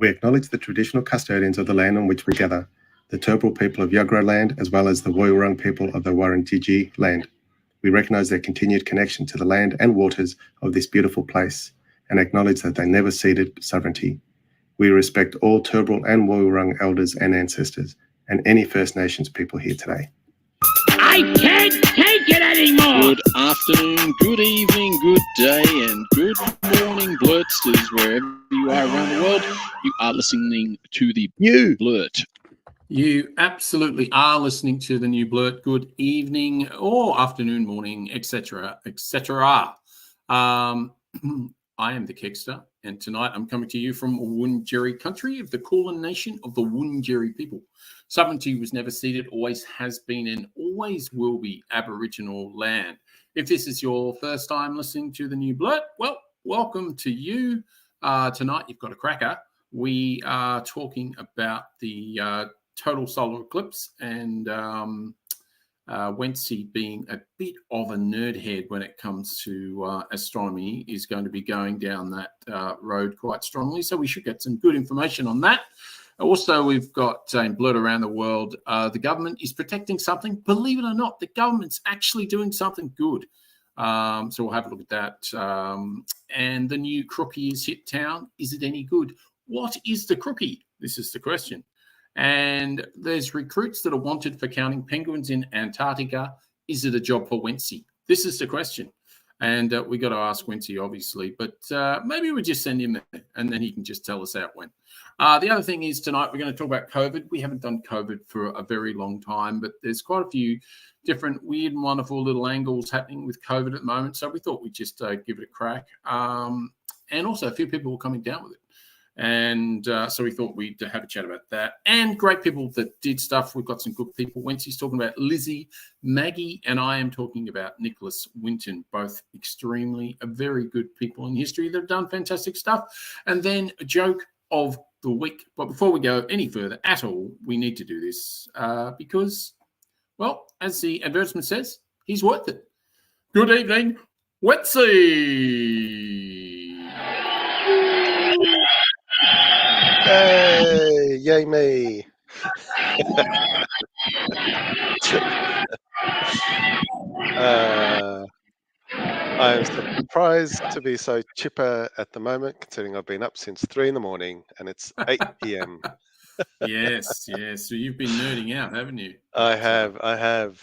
We acknowledge the traditional custodians of the land on which we gather, the Turrbal people of Yuggera land, as well as the Woiwurrung people of the Wurundjeri land. We recognise their continued connection to the land and waters of this beautiful place and acknowledge that they never ceded sovereignty. We respect all Turrbal and Woiwurrung elders and ancestors and any First Nations people here today. I can't take it anymore! Good afternoon, good evening, good day, and good morning, Blurtstars, wherever you are around the world. You are listening to the new Blurt. You absolutely are listening to the new Blurt. Good evening or afternoon, morning, etc., etc. I am the Kegsta, and tonight I'm coming to you from Wurundjeri country of the Kulin Nation of the Wurundjeri people. Sovereignty was never ceded, always has been, and always will be Aboriginal land. If this is your first time listening to the new Blurt, well, welcome to you. Tonight you've got a cracker. We are talking about the total solar eclipse, and Wencee, being a bit of a nerd head when it comes to astronomy, is going to be going down that road quite strongly. So we should get some good information on that. Also, we've got Blurt Around the World. The government is protecting something. Believe it or not, the government's actually doing something good. So we'll have a look at that. And the new crookie has hit town. Is it any good? What is the crookie? This is the question. And there's recruits that are wanted for counting penguins in Antarctica. Is it a job for Wencee? This is the question. And we got to ask Wencee, obviously, but maybe we just send him there and then he can just tell us how it went. The other thing is tonight we're going to talk about COVID. We haven't done COVID for a very long time, but there's quite a few different weird and wonderful little angles happening with COVID at the moment. So we thought we'd just give it a crack. And also a few people were coming down with it. And so we thought we'd have a chat about that. And great people that did stuff. We've got some good people. Wencee's talking about Lizzie Magie, and I am talking about Nicholas Winton, both extremely very good people in history that have done fantastic stuff. And then a joke of the week. But before we go any further at all, we need to do this because, well, as the advertisement says, he's worth it. Good evening, Wencee. Hey, yay me. I am surprised to be so chipper at the moment, considering I've been up since 3 in the morning and it's 8 p.m. Yes. So you've been nerding out, haven't you? I have.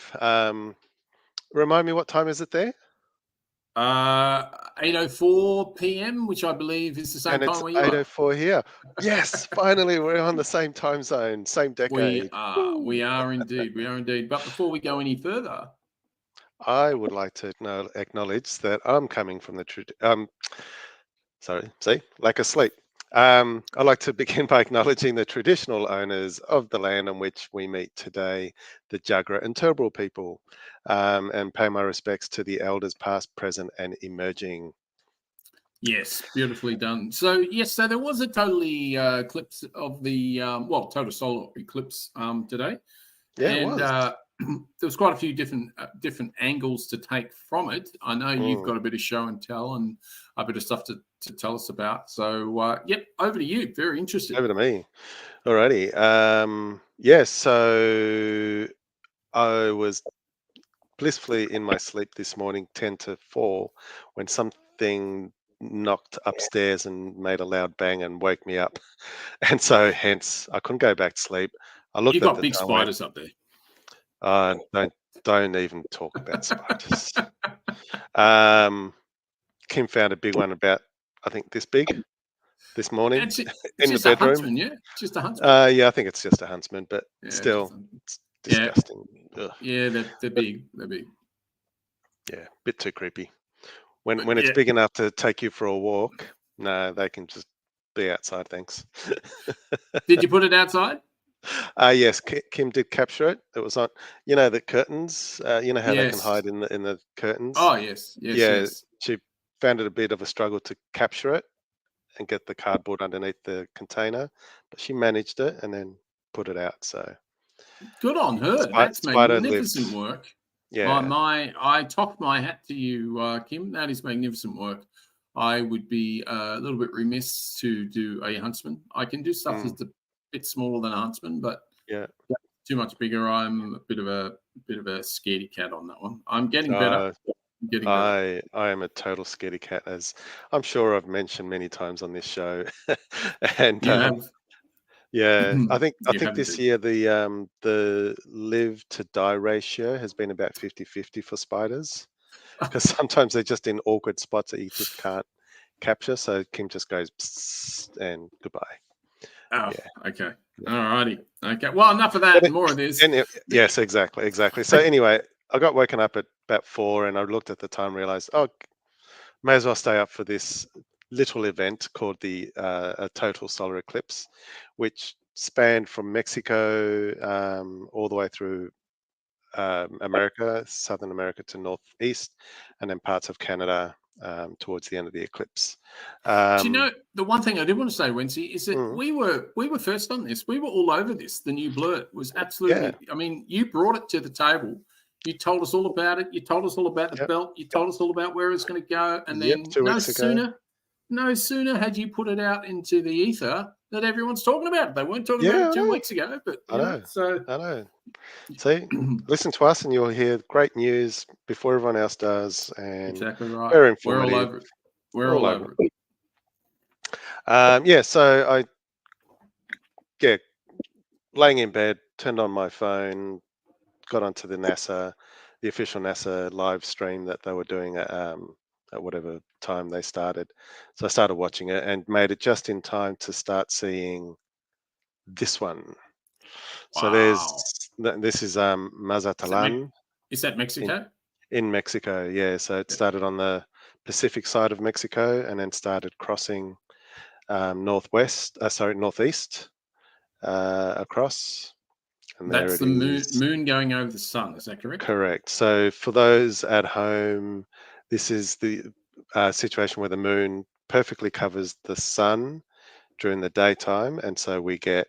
Remind me, what time is it there? 8:04 p.m., which I believe is the same time where you are. And it's 8:04 here. Yes, finally, we're on the same time zone, same decade. We are indeed. But before we go any further, I would like to acknowledge that I'm coming from the lack of sleep. I'd like to begin by acknowledging the traditional owners of the land on which we meet today, the Yuggera and Turrbal people, and pay my respects to the elders past, present, and emerging. Yes, beautifully done. So there was a totally eclipse of the total solar eclipse today. Yeah, and it was. There was quite a few different angles to take from it. I know you've got a bit of show and tell and a bit of stuff to tell us about. So, over to you. Very interested. Over to me. Alrighty. So I was blissfully in my sleep this morning, 10 to 4, when something knocked upstairs and made a loud bang and woke me up. And so hence I couldn't go back to sleep. I looked. You've got big spiders up there. Don't even talk about spiders. Kim found a big one about, I think, this big this morning it's in just the bedroom. A huntsman, yeah? Just a huntsman. Yeah, I think it's just a huntsman, but still, it's disgusting. Yeah, they're big. They're big. Yeah, a bit too creepy. When it's big enough to take you for a walk, no, they can just be outside, thanks. Did you put it outside? Yes, Kim did capture it. It was on, the curtains. You know how they can hide in the curtains. Oh yes. She found it a bit of a struggle to capture it and get the cardboard underneath the container, but she managed it and then put it out. So good on her. That's magnificent work. Yeah, I topped my hat to you, Kim. That is magnificent work. I would be a little bit remiss to do a huntsman. I can do stuff that's a bit smaller than a huntsman, but Yeah. too much bigger. I'm a bit of a scaredy cat on that one. I'm getting better. I am a total scaredy cat, as I'm sure I've mentioned many times on this show. And You have. yeah, I think have this indeed. year the live to die ratio has been about 50-50 for spiders, because sometimes they're just in awkward spots that you just can't capture. So Kim just goes psst and goodbye. Oh, Yeah. okay. All righty. Okay. Well, enough of that. But More of this. yes, exactly. So anyway, I got woken up at about 4, and I looked at the time, realized, oh, may as well stay up for this little event called the a total solar eclipse, which spanned from Mexico all the way through America, Southern America to northeast, and then parts of Canada towards the end of the eclipse. Do you know, the one thing I did want to say, Wencee, is that we were first on this. We were all over this. The new Blurt was absolutely. I mean, you brought it to the table. You told us all about it. You told us all about the belt. You told us all about where it's going to go. And then 2 weeks ago. no sooner had you put it out into the ether that everyone's talking about it. They weren't talking about it 2 weeks ago, but I know. So I know. See, listen to us, and you'll hear great news before everyone else does, and exactly right. very We're informative. all over it. We're all over it. Yeah. So laying in bed, turned on my phone, got onto the official NASA live stream that they were doing at whatever time they started. So I started watching it and made it just in time to start seeing this one. So this is Mazatlan. Is that Mexico? In Mexico, yeah. So it started on the Pacific side of Mexico and then started crossing northeast across. And that's there the moon going over the sun. Is that correct? Correct. So for those at home, this is the situation where the moon perfectly covers the sun during the daytime, and so we get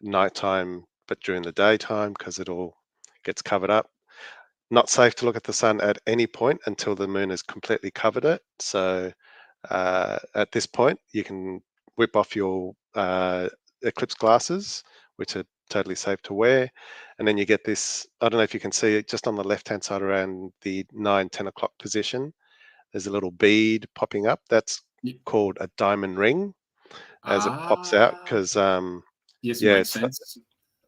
nighttime, but during the daytime because it all gets covered up. Not safe to look at the sun at any point until the moon has completely covered it. So at this point, you can whip off your eclipse glasses, which are totally safe to wear. And then you get this, I don't know if you can see it just on the left-hand side around the 9-10 o'clock position. There's a little bead popping up. That's called a diamond ring as it pops out because yes, it makes sense.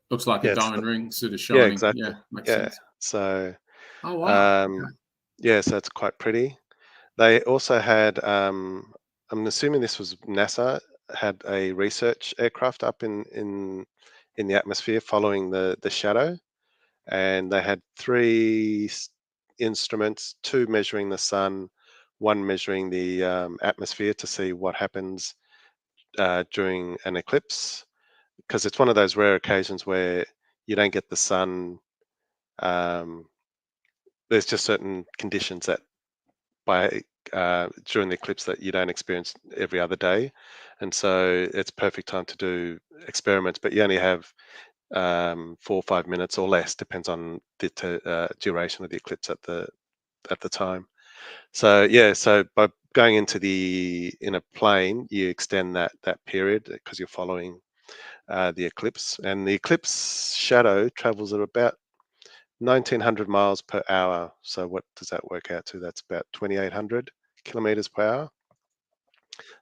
Looks like a diamond ring sort of shining. Yeah, exactly. Yeah, makes sense. So oh wow. Yeah, so it's quite pretty. They also had I'm assuming this was NASA, had a research aircraft up in the atmosphere following the shadow, and they had 3 instruments, 2 measuring the sun, 1 measuring the atmosphere to see what happens during an eclipse, because it's one of those rare occasions where you don't get the sun. There's just certain conditions that during the eclipse that you don't experience every other day, and so it's perfect time to do experiments, but you only have 4 or 5 minutes or less, depends on the duration of the eclipse at the time. So so by going in a plane, you extend that period because you're following the eclipse, and the eclipse shadow travels at about 1900 miles per hour. So what does that work out to? That's about 2800 kilometers per hour.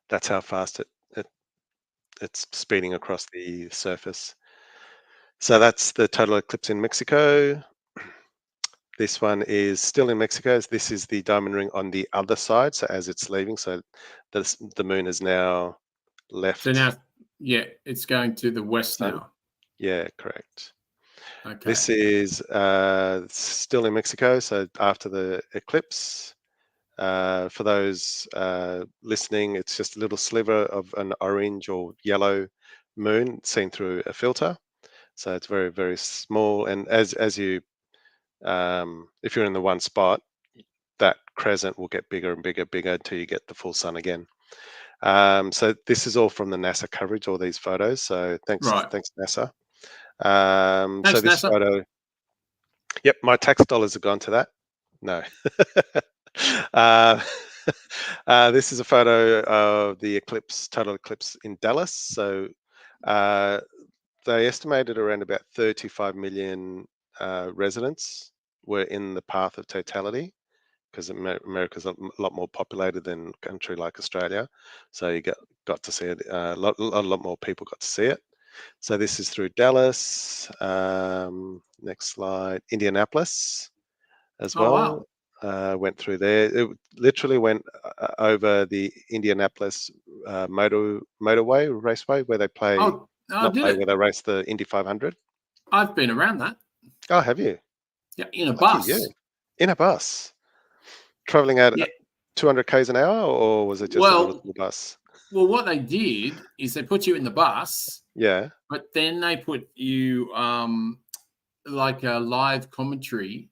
That's how fast it's speeding across the surface. So that's the total eclipse in Mexico. This one is still in Mexico. This is the diamond ring on the other side. So as it's leaving, so the moon is now left. So now, it's going to the west now. Yeah, correct. Okay. This is still in Mexico. So after the eclipse, for those listening, it's just a little sliver of an orange or yellow moon seen through a filter. So it's very, very small. And as you if you're in the one spot, that crescent will get bigger and bigger until you get the full sun again. So this is all from the NASA coverage, all these photos. So thanks NASA. Thanks, so this NASA. photo, yep, my tax dollars have gone to that. No. This is a photo of the eclipse, total eclipse in Dallas. So they estimated around about 35 million residents were in the path of totality, because America's a lot more populated than a country like Australia. So you got to see it. A lot more people got to see it. So this is through Dallas. Next slide. Indianapolis as Oh, well. wow. Went through there. It literally went over the Indianapolis motorway raceway where they play. Oh, Where they race the Indy 500. I've been around that. Oh, have you? Yeah, in a Lucky bus. you. In a bus. Traveling at Yeah. 200 k's an hour, or was it just a little bus? Well, what they did is they put you in the bus. Yeah. But then they put you like a live commentary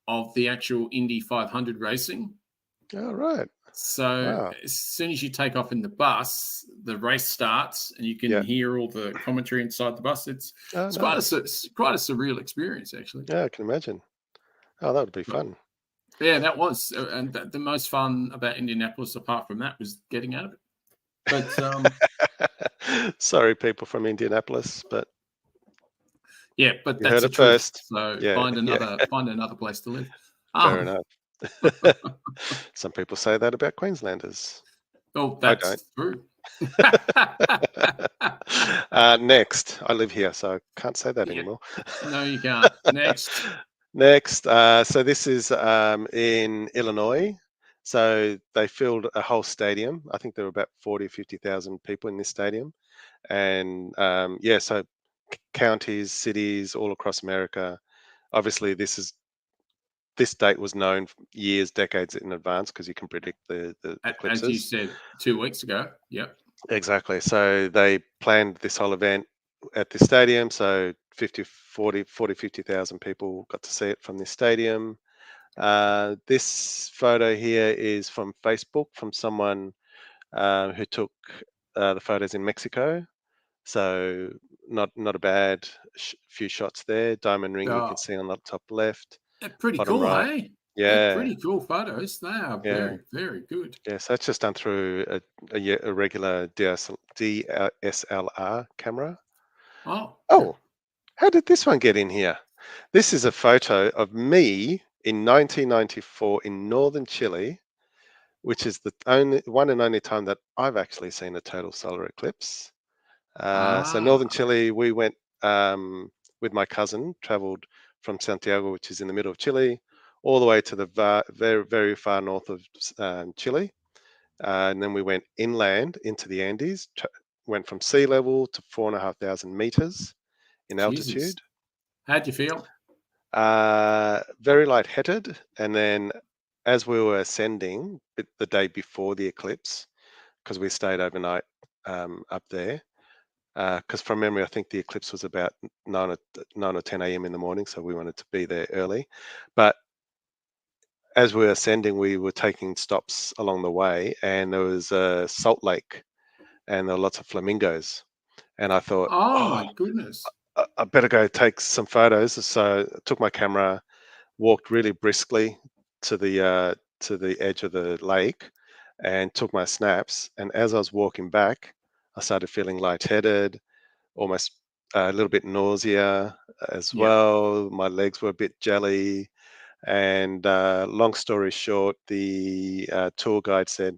of the actual Indy 500 racing. Oh, right. So as soon as you take off in the bus, the race starts, and you can hear all the commentary inside the bus. It's quite a surreal experience, actually. Yeah, I can imagine. Oh, that would be fun. Yeah, that was, and the most fun about Indianapolis, apart from that, was getting out of it. But sorry, people from Indianapolis, but yeah, but you that's heard the it truth. first. So find another place to live. Fair enough. Some people say that about Queenslanders. Oh, that's true. Next, I live here, so I can't say that anymore. No, you can't. Next, so this is in Illinois. So they filled a whole stadium. I think there were about 40 or 50,000 people in this stadium. And so counties, cities all across America. Obviously, this date was known years, decades in advance, because you can predict the eclipses. As you said 2 weeks ago. Yep. Exactly. So they planned this whole event at the stadium. So 50,000 people got to see it from this stadium. This photo here is from Facebook, from someone who took the photos in Mexico. So not a bad few shots there. Diamond ring you can see on the top left. They're pretty bottom cool, right. eh? Yeah. They're pretty cool photos. They are very, very good. Yeah, so that's just done through a regular DSLR camera. Oh, how did this one get in here? This is a photo of me in 1994 in northern Chile, which is the one and only time that I've actually seen a total solar eclipse. So northern Chile, we went with my cousin, traveled from Santiago, which is in the middle of Chile, all the way to the very, very far north of Chile. And then we went inland into the Andes, went from sea level to 4,500 meters in altitude. How'd you feel? Very lightheaded. And then as we were ascending the day before the eclipse, because we stayed overnight up there, because from memory, I think the eclipse was about 9 or 10 a.m. in the morning, so we wanted to be there early. But as we were ascending, we were taking stops along the way, and there was a salt lake, and there were lots of flamingos. And I thought, oh my goodness, I better go take some photos. So I took my camera, walked really briskly to the edge of the lake, and took my snaps. And as I was walking back, I started feeling lightheaded, almost a little bit nausea as well. My legs were a bit jelly. And long story short, the tour guide said,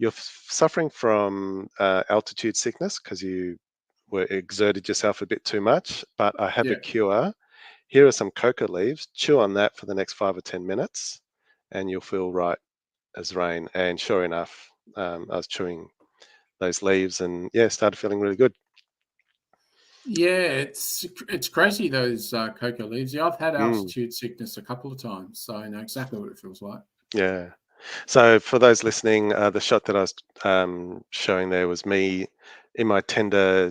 you're suffering from altitude sickness because you exerted yourself a bit too much, but I have a cure. Here are some coca leaves. Chew on that for the next 5 or 10 minutes, and you'll feel right as rain. And sure enough, I was chewing those leaves, and started feeling really good. Yeah, it's crazy, those coca leaves. Yeah, I've had altitude sickness a couple of times, so I know exactly what it feels like. Yeah. So for those listening, the shot that I was showing there was me in my tender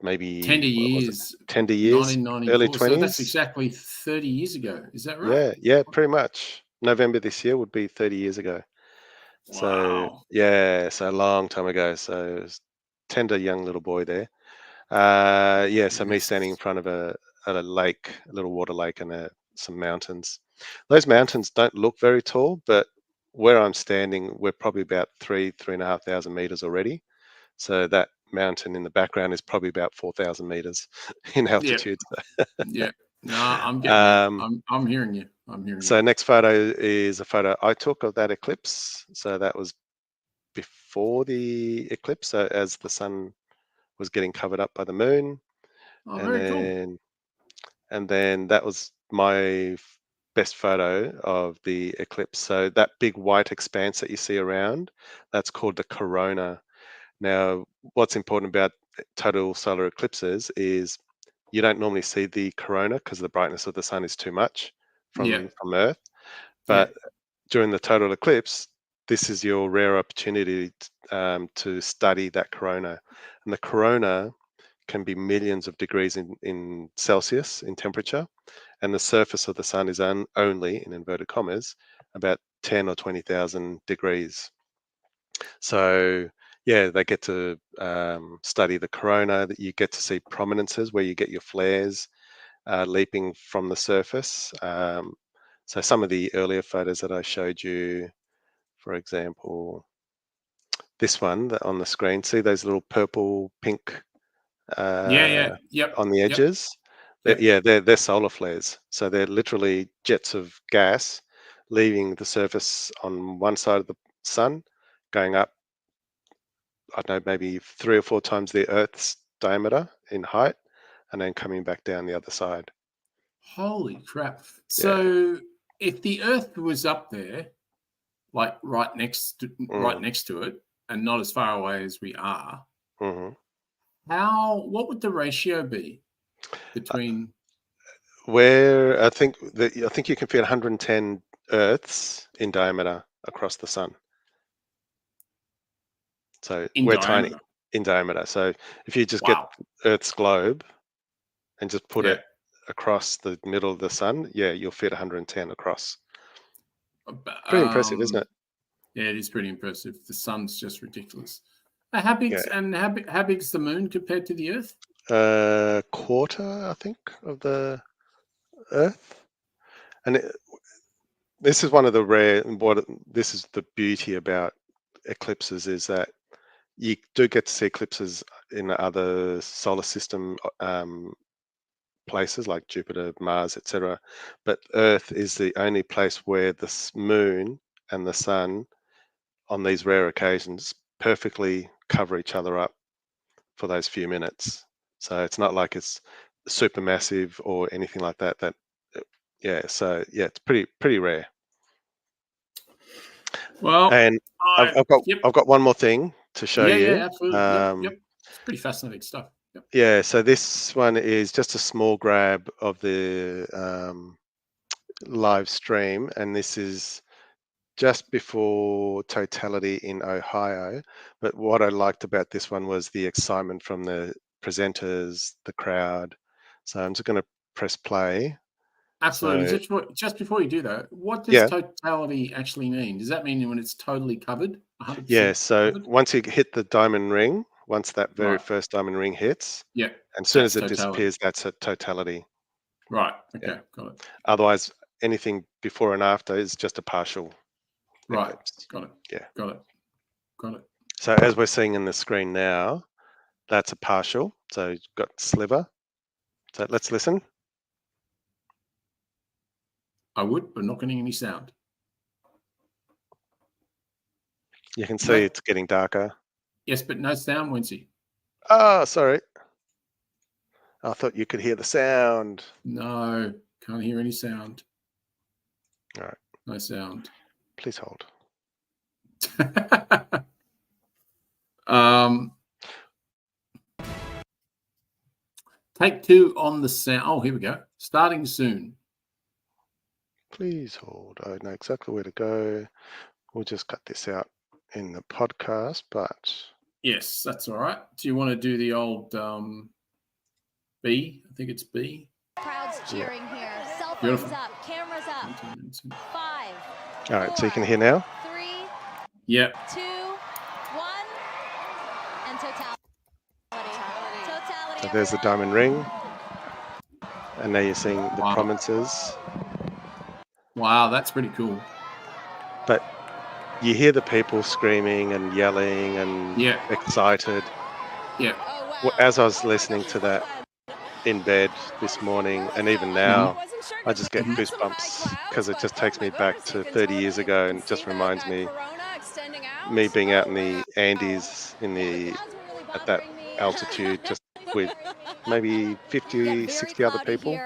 years, 1994, early 20s. So that's exactly 30 years ago. Is that right? Yeah, pretty much. November this year would be 30 years ago. Wow. So so a long time ago. So it was tender young little boy there. So me standing in front of a lake, a little water lake, and some mountains. Those mountains don't look very tall, but where I'm standing, we're probably about 3,500 meters already. So that mountain in the background is probably about 4,000 meters in altitude. Yeah. No, I'm getting it. Um, I'm hearing you. I'm hearing So you. next photo is a photo I took of that eclipse. So that was before the eclipse, so as the sun was getting covered up by the moon. Oh, and very cool. then and then that was my best photo of the eclipse. So that big white expanse that you see around, that's called the corona. Now, what's important about total solar eclipses is you don't normally see the corona because the brightness of the sun is too much Yeah. from Earth. Yeah. But during the total eclipse, this is your rare opportunity to study that corona. And the corona can be millions of degrees in Celsius in temperature, and the surface of the sun is only, in inverted commas, about 10 or 20,000 degrees. So yeah, they get to study the corona, that you get to see prominences where you get your flares leaping from the surface. So some of the earlier photos that I showed you, for example, this one on the screen, see those little purple, pink Yeah. Yep. on the edges? Yep. Yeah, they're solar flares. So they're literally jets of gas leaving the surface on one side of the sun, going up, I don't know, maybe 3 or 4 times the Earth's diameter in height, and then coming back down the other side. Holy crap. Yeah. So if the Earth was up there, like right next to it, and not as far away as we are, Mm-hmm. what would the ratio be between? Where I think you can fit 110 Earths in diameter across the sun. So In we're diameter? tiny in diameter. So if you just Wow. get Earth's globe and just put Yeah. it across the middle of the sun, yeah, you'll fit 110 across. Pretty impressive, isn't it? Yeah, it is pretty impressive. The sun's just ridiculous. How big's the moon compared to the Earth? A quarter, I think, of the Earth. And this is one of the rare. This is the beauty about eclipses, is that you do get to see eclipses in other solar system places like Jupiter, Mars, etc. But Earth is the only place where the moon and the sun, on these rare occasions, perfectly cover each other up for those few minutes. So it's not like it's supermassive or anything like that. Yeah, so yeah, it's pretty rare. Well, And I've got one more thing to show you. Yeah, absolutely. Yep. It's pretty fascinating stuff. Yep. Yeah, so this one is just a small grab of the live stream, and this is just before totality in Ohio. But what I liked about this one was the excitement from the presenters, the crowd. So I'm just going to press play. Absolutely. So, Just before you do that, what does totality actually mean? Does that mean when it's totally covered? 100% yeah, so covered? once you hit the diamond ring, once that very Right. first diamond ring hits, Yeah. and as soon as it totality. disappears, that's a totality. Right. Okay. Yeah. Got it. Otherwise, anything before and after is just a partial eclipse. Got it. Yeah. Got it. So as we're seeing in the screen now, that's a partial. So you've got sliver. So let's listen. I would, but not getting any sound. You can see it's getting darker. Yes, but no sound, Wencee. Oh, sorry. I thought you could hear the sound. No, can't hear any sound. All right. No sound. Please hold. Take 2 on the sound. Oh, here we go. Starting soon. Please hold. I know exactly where to go. We'll just cut this out in the podcast, but yes, that's all right. Do you want to do the old B? I think it's B. Crowds cheering here. Cell phones Beautiful. up, cameras up. 5. All right, so you can hear now. 3. Yep. 2. 1. And totality. So there's the diamond ring, and now you're seeing the prominences. Wow, that's pretty cool. But you hear the people screaming and yelling and excited. Yeah. As I was listening to that in bed this morning, and even now, I just get goosebumps because it just takes me back to 30 years ago, and it just reminds me being out in the Andes at that altitude, just with maybe 50, 60 other people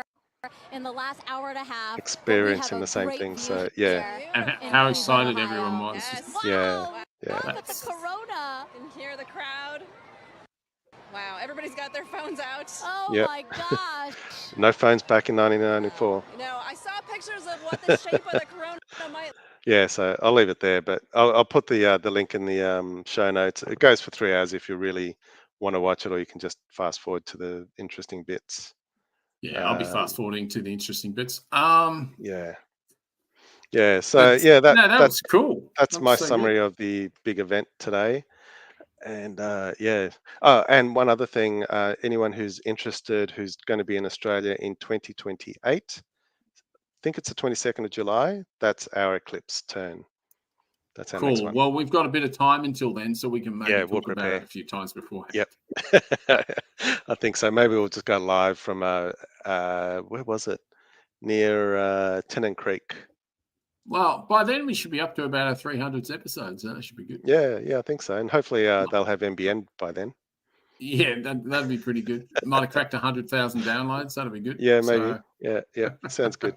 in the last hour and a half, experiencing the same thing. So yeah. And how excited everyone was. Yeah. Look at the corona. You can hear the crowd. Wow, everybody's got their phones out. Oh my gosh. No phones back in 1994. No, I saw pictures of what the shape of the corona might. Yeah, so I'll leave it there, but I'll put the link in the show notes. It goes for 3 hours if you really want to watch it, or you can just fast forward to the interesting bits. Yeah, I'll be fast forwarding to the interesting bits. Yeah. So that was cool. That's my summary of the big event today. And and one other thing, anyone who's interested, who's going to be in Australia in 2028, I think it's the 22nd of July. That's our eclipse turn. That's our next one. Well, we've got a bit of time until then, so we can maybe we'll talk about it a few times before. Yep. I think so. Maybe we'll just go live from where was it? Near Tennant Creek. Well, by then we should be up to about our 300th episodes. So that should be good. Yeah, I think so. And hopefully they'll have NBN by then. Yeah, that'd be pretty good. Might have cracked 100,000 downloads. That'd be good. Yeah, maybe. So... Yeah. Sounds good.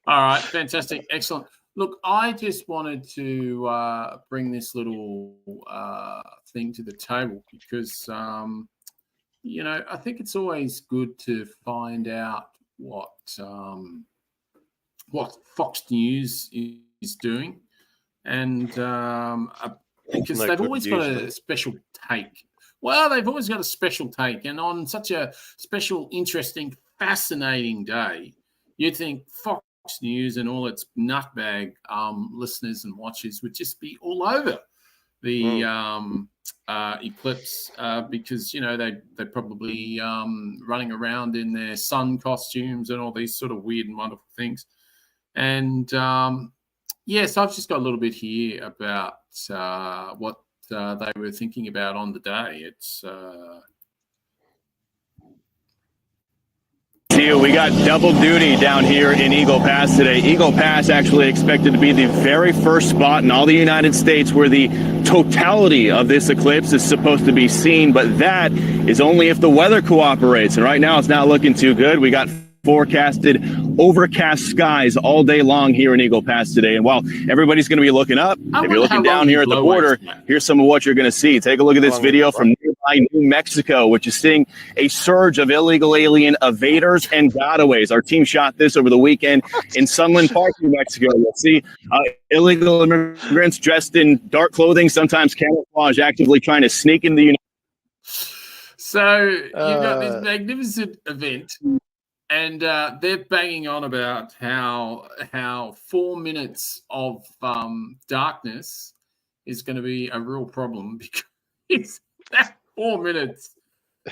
All right, fantastic, excellent. Look, I just wanted to bring this little thing to the table because, I think it's always good to find out what Fox News is doing, and because they've always got a special take. Well, they've always got a special take, and on such a special, interesting, fascinating day, you'd think Fox News and all its nutbag listeners and watchers would just be all over the eclipse because they're probably running around in their sun costumes and all these sort of weird and wonderful things. And yes, I've just got a little bit here about what they were thinking about on the day. It's We got double duty down here in Eagle Pass today. Eagle Pass actually expected to be the very first spot in all the United States where the totality of this eclipse is supposed to be seen, but that is only if the weather cooperates. And right now it's not looking too good. We got forecasted overcast skies all day long here in Eagle Pass today. And while everybody's going to be looking up, if you're looking down here at the border, here's some of what you're going to see. Take a look at this video from nearby New Mexico, which is seeing a surge of illegal alien evaders and gotaways. Our team shot this over the weekend in Sunland Park, New Mexico. You'll see illegal immigrants dressed in dark clothing, sometimes camouflage, actively trying to sneak into the United States. So you've got this magnificent event. And they're banging on about how 4 minutes of darkness is going to be a real problem because that 4 minutes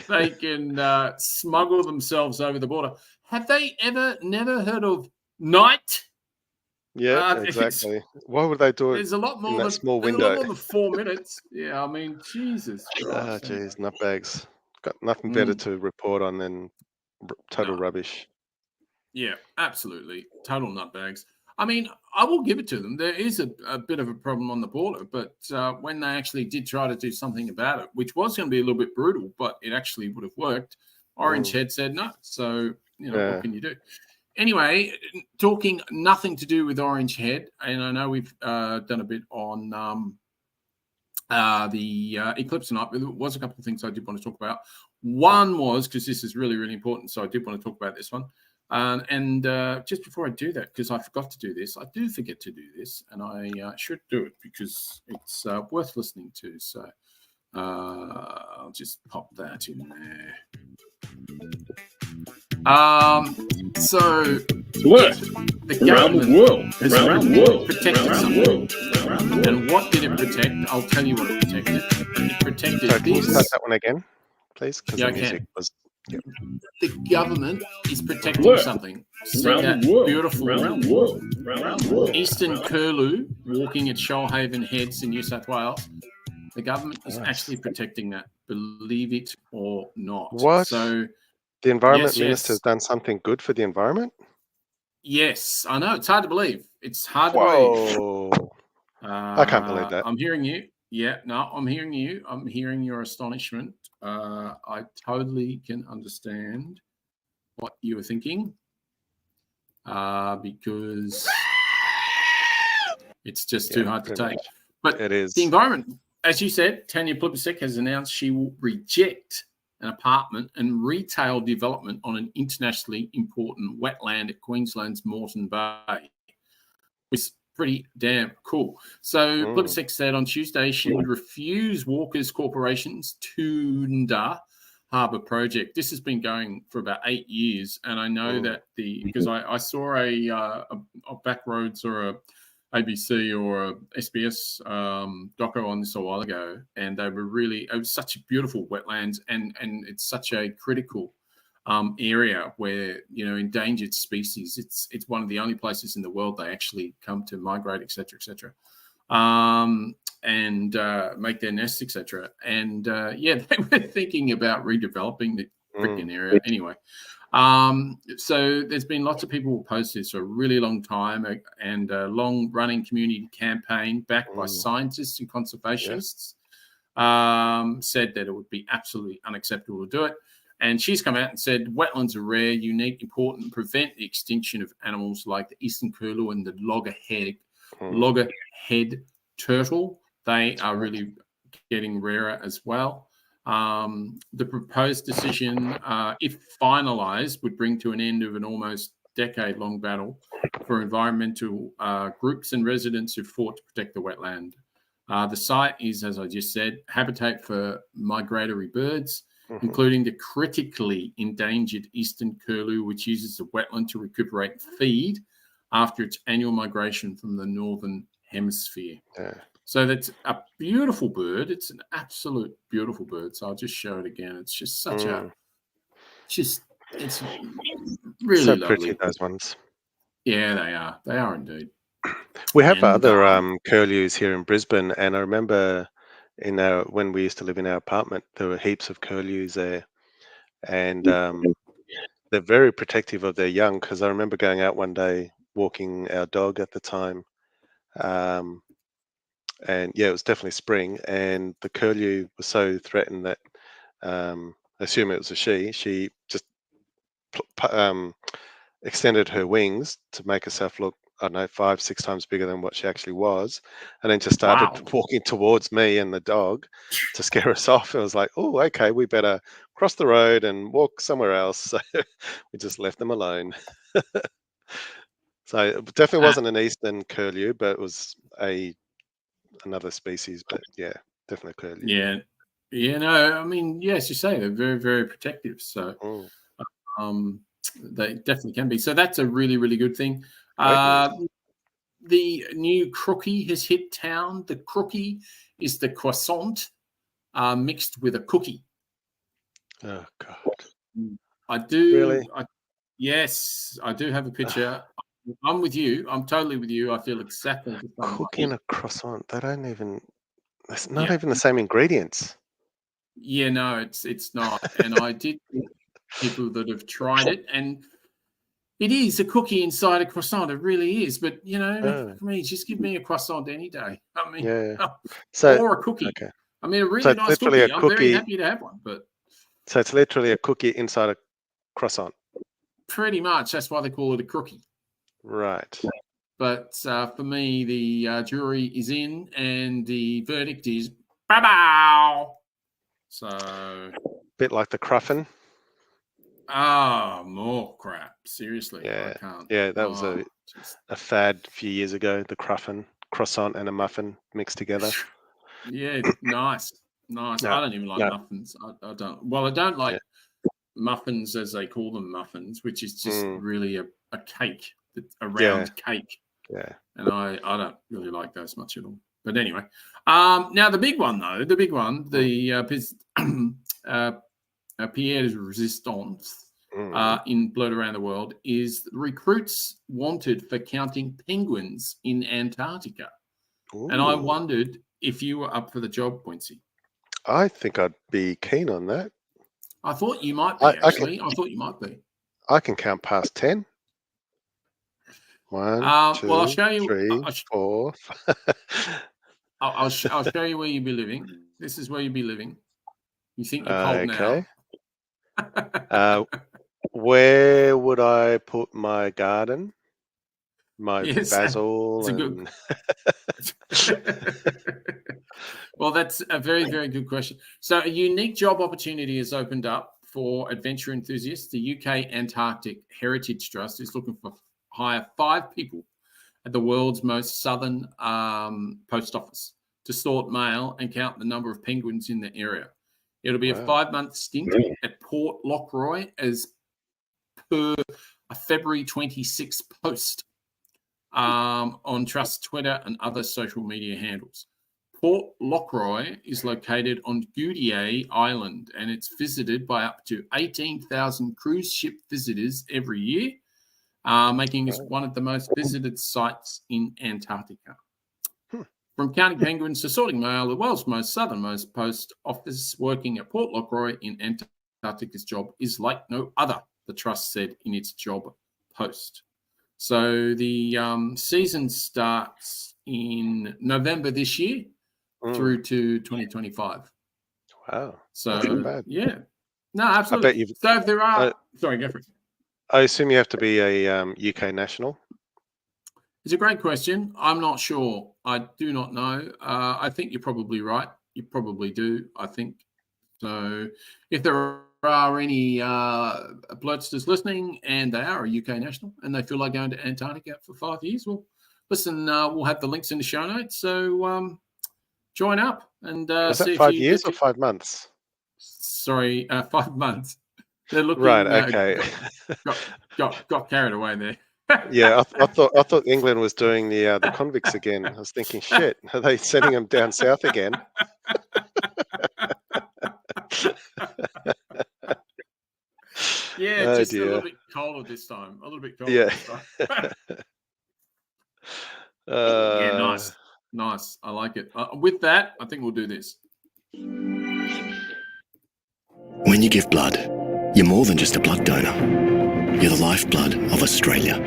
they can smuggle themselves over the border. Have they never heard of night? Yeah, exactly. Why would they do it? There's a lot more in than that small window. There's a lot more than 4 minutes. Yeah, I mean, Jesus Christ. Geez, nutbags. Got nothing better to report on than total rubbish. Yeah, absolutely. Total nutbags. I mean, I will give it to them. There is a bit of a problem on the border, but when they actually did try to do something about it, which was going to be a little bit brutal, but it actually would have worked, Orange Head said no. So, what can you do? Anyway, talking nothing to do with Orange Head, and I know we've done a bit on the eclipse tonight, but there was a couple of things I did want to talk about. One was, because this is really, really important, so I did want to talk about this one. And just before I do that, because I forgot to do this, I do forget to do this, and I should do it because it's worth listening to. So I'll just pop that in there. So the government has protected something. And what did it protect? I'll tell you what it protected. It protected Can you start that one again, please? Yeah, I can. The government is protecting something. See that beautiful eastern curlew walking at Shoalhaven Heads in New South Wales? The government is actually protecting that, believe it or not. What? So the environment yes, minister has done something good for the environment? Yes, I know. It's hard to believe. It's hard to believe. Whoa. I can't believe that. I'm hearing you. Yeah, no, I'm hearing you. I'm hearing your astonishment. I totally can understand what you were thinking because it's just too hard to take. But it is. The environment, as you said, Tanya Plibersek has announced she will reject an apartment and retail development on an internationally important wetland at Queensland's Moreton Bay. It's pretty damn cool. So Plibersek said on Tuesday she would refuse Walker's Corporation's Toondah Harbour project. This has been going for about 8 years, and I know that because I saw a Backroads or a ABC or a SBS doco on this a while ago, and they were really, it was such beautiful wetlands, and it's such a critical area where, you know, endangered species, it's one of the only places in the world they actually come to migrate, etc., etc., and make their nests, etc. And yeah, they were thinking about redeveloping the freaking area anyway. So there's been lots of people who post this for a really long time, and a long-running community campaign backed by scientists and conservationists said that it would be absolutely unacceptable to do it. And she's come out and said wetlands are rare, unique, important, and prevent the extinction of animals like the eastern curlew and the loggerhead turtle. They are really getting rarer as well. The proposed decision, if finalised, would bring to an end of an almost decade-long battle for environmental groups and residents who fought to protect the wetland. The site is, as I just said, habitat for migratory birds, including the critically endangered eastern curlew, which uses the wetland to recuperate and feed after its annual migration from the northern hemisphere. So that's a beautiful bird. It's an absolute beautiful bird. So I'll just show it again. It's just such it's really so lovely. pretty, those ones. Yeah, they are. They are indeed. We have other curlews here in Brisbane, and I remember when we used to live in our apartment, there were heaps of curlews there, and they're very protective of their young, because I remember going out one day walking our dog at the time, and yeah, it was definitely spring, and the curlew was so threatened that I assume it was a she just extended her wings to make herself look, I don't know, 5-6 times bigger than what she actually was, and then just started walking towards me and the dog to scare us off. It was like, oh, okay, we better cross the road and walk somewhere else. So we just left them alone. So it definitely wasn't an eastern curlew, but it was another species. But yeah, definitely curlew. Yeah, no, I mean, yes, you say they're very, very protective. So they definitely can be. So that's a really, really good thing. The new crookie has hit town. The crookie is the croissant mixed with a cookie. Oh, God. I do. Really? Yes, I do have a picture. I'm with you. I'm totally with you. I feel exactly the same. Cookie and a croissant. That's not even the same ingredients. Yeah, no, it's not. And I did people that have tried it, and it is a cookie inside a croissant. It really is. But, you know, for me, just give me a croissant any day. I mean, or a cookie. Okay. I mean, a really nice cookie. I'm very happy to have one. But so it's literally a cookie inside a croissant. Pretty much. That's why they call it a crookie. Right. But for me, the jury is in, and the verdict is bow. So, bit like the cruffin. More crap. Seriously, I can't. Yeah, that was a fad a few years ago. The cruffin, croissant, and a muffin mixed together. Yeah, nice. No, I don't even like muffins. I don't. Well, I don't like muffins as they call them muffins, which is just really a cake, a round cake. Yeah. And I don't really like those much at all. But anyway, now the big one though, the Pierre de Resistance in Blurt Around the World is recruits wanted for counting penguins in Antarctica. Ooh. And I wondered if you were up for the job, Wencee. I think I'd be keen on that. I thought you might be, actually. I thought you might be. I can count past 10. 1, 2, well, I'll show you. 3, 4. I'll show you where you'll be living. This is where you'll be living. You think you're cold Okay. now? Where would I put my garden? My Yes, basil it's a and Well, that's a very, very good question. So a unique job opportunity has opened up for adventure enthusiasts. The UK Antarctic Heritage Trust is looking to hire 5 people at the world's most southern post office to sort mail and count the number of penguins in the area. It'll be a 5-month stint at Port Lockroy as per a February 26th post on Trust Twitter and other social media handles. Port Lockroy is located on Goudier Island, and it's visited by up to 18,000 cruise ship visitors every year, making it one of the most visited sites in Antarctica. From counting penguins to sorting mail, the world's most southernmost post office working at Port Lockroy in Antarctica's job is like no other, the Trust said in its job post. So the season starts in November this year through to 2025. Wow. So, yeah. No, absolutely. I bet you've, so if there are... sorry, go for it. I assume you have to be a UK national? It's a great question. I'm not sure. I do not know. I think you're probably right. You probably do, I think. So if there are any Blurtstars listening and they are a UK national and they feel like going to Antarctica for 5 years, well, listen, we'll have the links in the show notes. So join up and Is see that if 5 you years get or 5 months? Sorry, 5 months. They're looking Right. Okay. got carried away there. Yeah, I thought England was doing the convicts again. I was thinking, shit, are they sending them down south again? Yeah, just a little bit colder this time. A little bit colder this time. Yeah, nice. I like it. With that, I think we'll do this. When you give blood, you're more than just a blood donor. You're the lifeblood of Australia.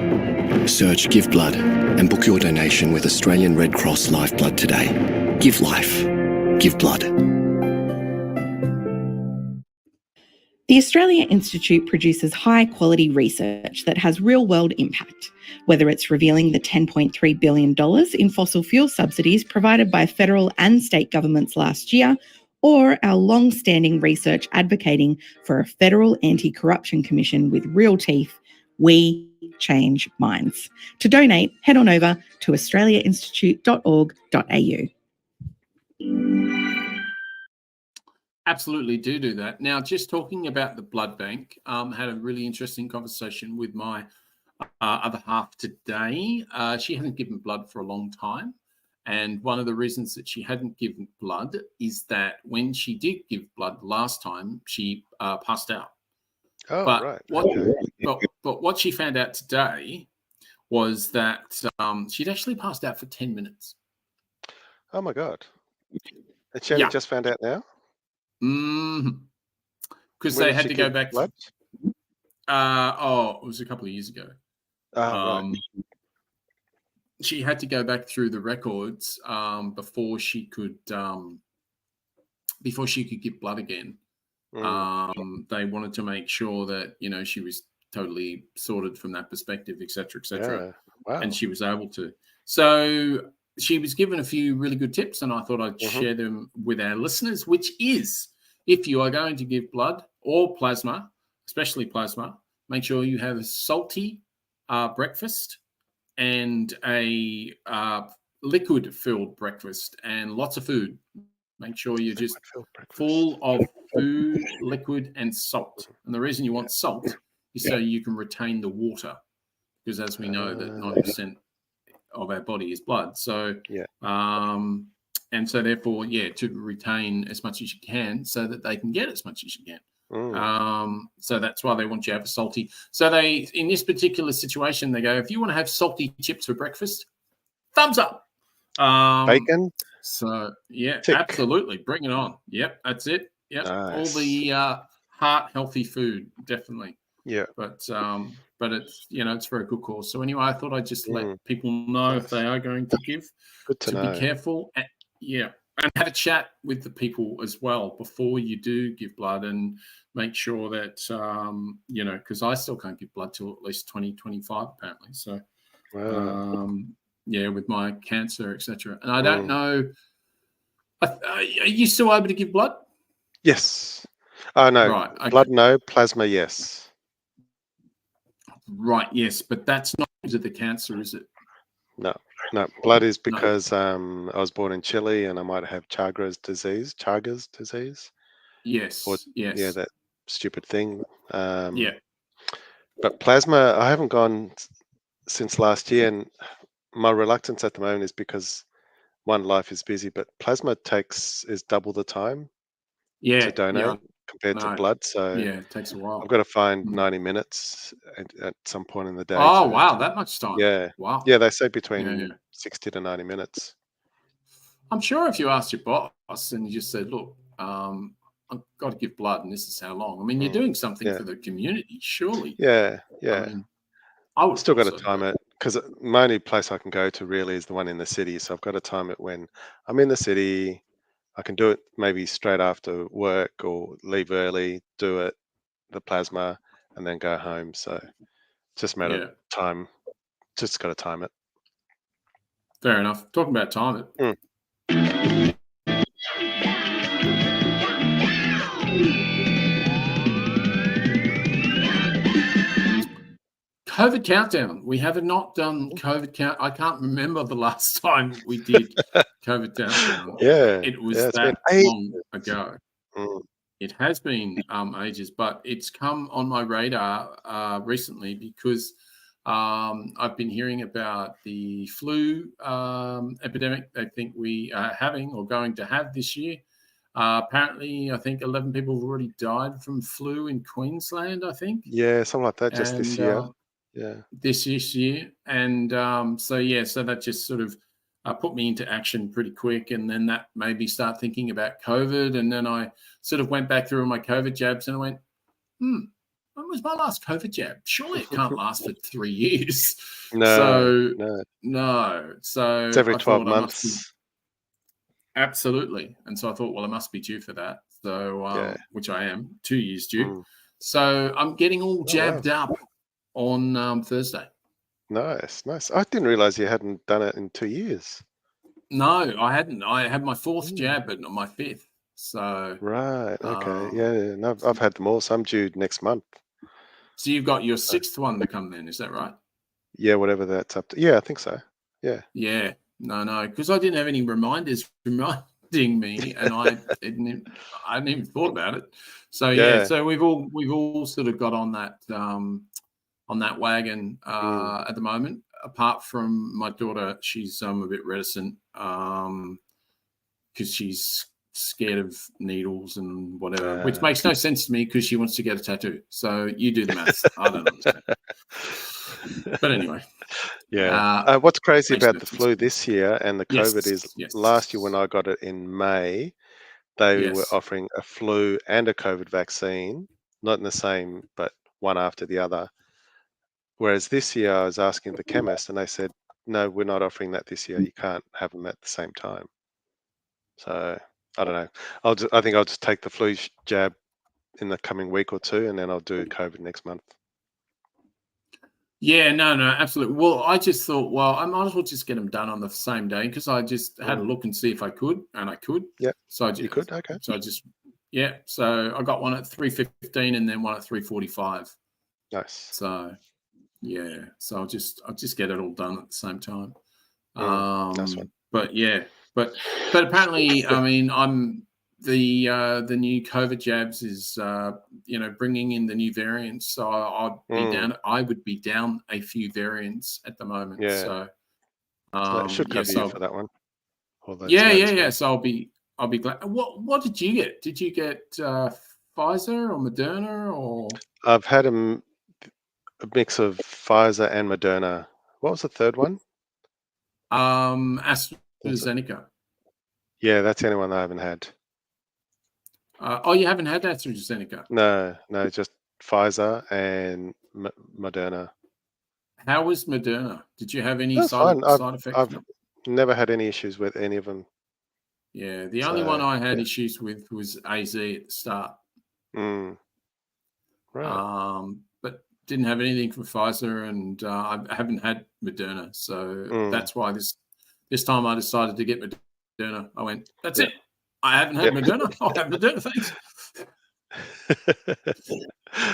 Search Give Blood and book your donation with Australian Red Cross Lifeblood today. Give life. Give blood. The Australia Institute produces high-quality research that has real-world impact, whether it's revealing the $10.3 billion in fossil fuel subsidies provided by federal and state governments last year, or our long-standing research advocating for a federal anti-corruption commission with real teeth. We change minds. To donate, head on over to australiainstitute.org.au. Absolutely do that. Now, just talking about the blood bank, had a really interesting conversation with my other half today. She hasn't given blood for a long time. And one of the reasons that she hadn't given blood is that when she did give blood last time, she passed out. Oh, but right. But what she found out today was that she'd actually passed out for 10 minutes. Oh, my God. And she only just found out now? Because they had to go back. Blood? It was a couple of years ago. Right. She had to go back through the records before she could give blood again. They wanted to make sure that she was totally sorted from that perspective, et cetera, et cetera. Yeah. Wow. And she was able to. So she was given a few really good tips, and I thought I'd share them with our listeners, which is, if you are going to give blood or plasma, especially plasma, make sure you have a salty breakfast and a liquid-filled breakfast and lots of food. Make sure you're just full of food, liquid, and salt. And the reason you want salt is so you can retain the water, because as we know that 90% of our body is blood. So, and so therefore, to retain as much as you can so that they can get as much as you can. So that's why they want you to have a salty. So they, in this particular situation, they go, if you want to have salty chips for breakfast, thumbs up. Bacon. So yeah, Tick. absolutely, bring it on. Yep, that's it. Yep, all the heart healthy food, definitely. Yeah, but it's it's for a good cause. So anyway, I thought I'd just let people know if they are going to give, good to know. Be careful. And have a chat with the people as well before you do give blood, and make sure that because I still can't give blood till at least 2025 apparently. So with my cancer, etc. And I don't know. Are you still able to give blood? Yes. Oh no. Right. Okay. Blood no. Plasma yes. Right. Yes, but that's not because of the cancer, is it? No. Blood is because I was born in Chile and I might have Chagas disease. Yes. Yes. Yeah, that stupid thing. Yeah. But plasma, I haven't gone since last year, and my reluctance at the moment is because one, life is busy, but plasma is double the time to donate compared to blood. So it takes a while. I've got to find 90 minutes at some point in the day. Oh wow, that much time. Yeah. Wow. Yeah, they say between 60 to 90 minutes. I'm sure if you asked your boss and you just said, look, I've got to give blood and this is how long. I mean, you're doing something for the community, surely. Yeah. I would still got to time it, because my only place I can go to really is the one in the city. So I've got to time it when I'm in the city. I can do it maybe straight after work or leave early, do it, the plasma, and then go home. So just a matter of time. Just got to time it. Fair enough. Talking about time it. COVID countdown. We have not done COVID count. I can't remember the last time we did COVID countdown. It was that long ago. It has been ages, but it's come on my radar recently because I've been hearing about the flu epidemic they think we are having or going to have this year. Apparently, I think 11 people have already died from flu in Queensland, I think. Yeah, something like that just this year. This year. And so that just sort of put me into action pretty quick. And then that made me start thinking about COVID. And then I sort of went back through my COVID jabs and I went, when was my last COVID jab? Surely it can't last for 3 years. No. So it's every 12 months. Absolutely. And so I thought, well, I must be due for that. So, which I am, 2 years due. So I'm getting all jabbed up on Thursday. Nice. I didn't realize you hadn't done it in 2 years. No, I hadn't. I had my fourth jab, but not my fifth. So right. Okay. No, I've had them all. So I'm due next month. So you've got your sixth one to come then, is that right? Yeah, whatever that's up to. Yeah, I think so. Yeah. Yeah. No, because I didn't have any reminders reminding me, and I hadn't even thought about it. So so we've all sort of got on that wagon at the moment. Apart from my daughter, she's a bit reticent because she's scared of needles and whatever, which makes no sense to me because she wants to get a tattoo. So you do the maths. I don't understand. But anyway. Yeah. What's crazy about the flu this year and the COVID is last year when I got it in May, they were offering a flu and a COVID vaccine, not in the same, but one after the other. Whereas this year I was asking the chemist and they said, no, we're not offering that this year. You can't have them at the same time. So I don't know. I think I'll just take the flu jab in the coming week or two, and then I'll do COVID next month. Yeah, no, absolutely. Well, I just thought, well, I might as well just get them done on the same day because I just had a look and see if I could, and I could. Yeah. So you could, okay. So so I got one at 3:15 and then one at 3:45. Nice. So so I'll just get it all done at the same time. Nice one. But apparently, I mean, I'm the new COVID jabs is bringing in the new variants, so I would be down a few variants at the moment. Yeah. So that should cover you for that one. Yeah. So I'll be glad. What did you get? Did you get Pfizer or Moderna or I've had a mix of Pfizer and Moderna. What was the third one? AstraZeneca? Yeah, that's the only one I haven't had. Oh, you haven't had AstraZeneca? No, just Pfizer and Moderna. How was Moderna? Did you have any That's side fine. effects? I've never had any issues with any of them. Yeah, the only one I had issues with was AZ at the start. Right. But didn't have anything from Pfizer, and I haven't had Moderna, so that's why this time I decided to get Moderna. I went, that's it. I haven't had Moderna. I'll have Moderna, thanks.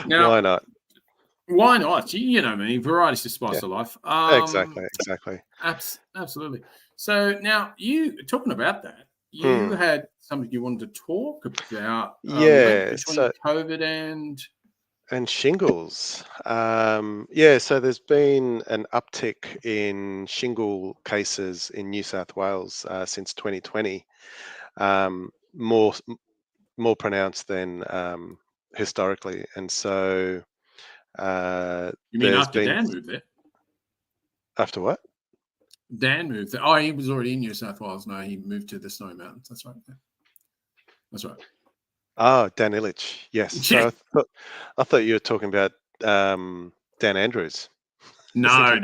Now, why not? Why not? You know me, variety's the spice of life. Exactly. Absolutely. So now, you talking about that, you had something you wanted to talk about. Link between COVID and shingles. So there's been an uptick in shingle cases in New South Wales since 2020. More pronounced than historically, and so you mean after Dan moved there? After what? Dan moved there. Oh, he was already in New South Wales. No, he moved to the Snowy Mountains. That's right. That's right. Oh, Dan Illich. Yes. Yeah. So I thought you were talking about Dan Andrews. No.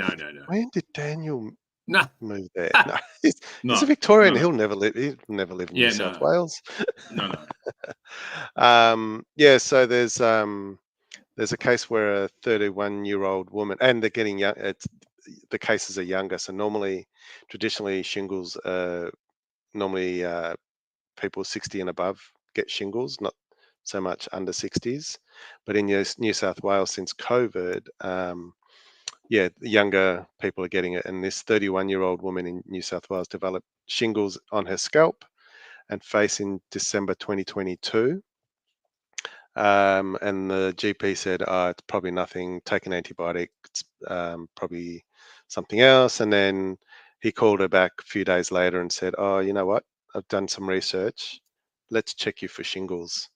When did Daniel move there? No, he's a Victorian. He'll never live. He'll never live in New South Wales. No. So there's a case where a 31-year-old woman, and they're getting young. The cases are younger. So traditionally, shingles normally people 60 and above get shingles, not so much under 60s. But in New South Wales, since COVID, the younger people are getting it. And this 31-year-old woman in New South Wales developed shingles on her scalp and face in December 2022. And the GP said, it's probably nothing, take an antibiotic, it's probably something else. And then he called her back a few days later and said, you know what, I've done some research, let's check you for shingles.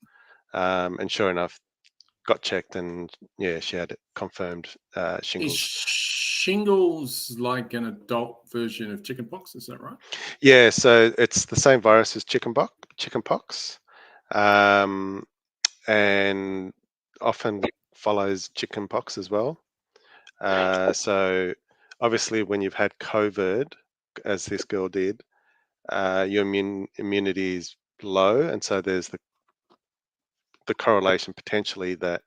And sure enough, got checked, and she had confirmed shingles. Is shingles like an adult version of chickenpox? Is that right? Yeah, so it's the same virus as chickenpox, and often follows chickenpox as well. So obviously, when you've had COVID, as this girl did, your immunity is low, and so there's the correlation potentially that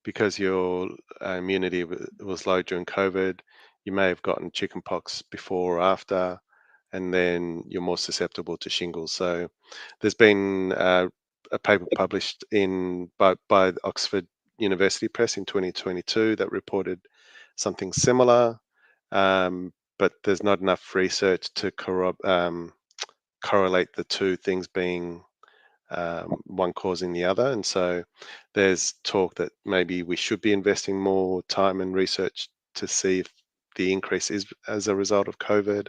because your immunity was low during COVID, you may have gotten chickenpox before or after, and then you're more susceptible to shingles. So there's been a paper published by Oxford University Press in 2022 that reported something similar, but there's not enough research to correlate the two things being one causing the other. And so there's talk that maybe we should be investing more time and research to see if the increase is as a result of COVID.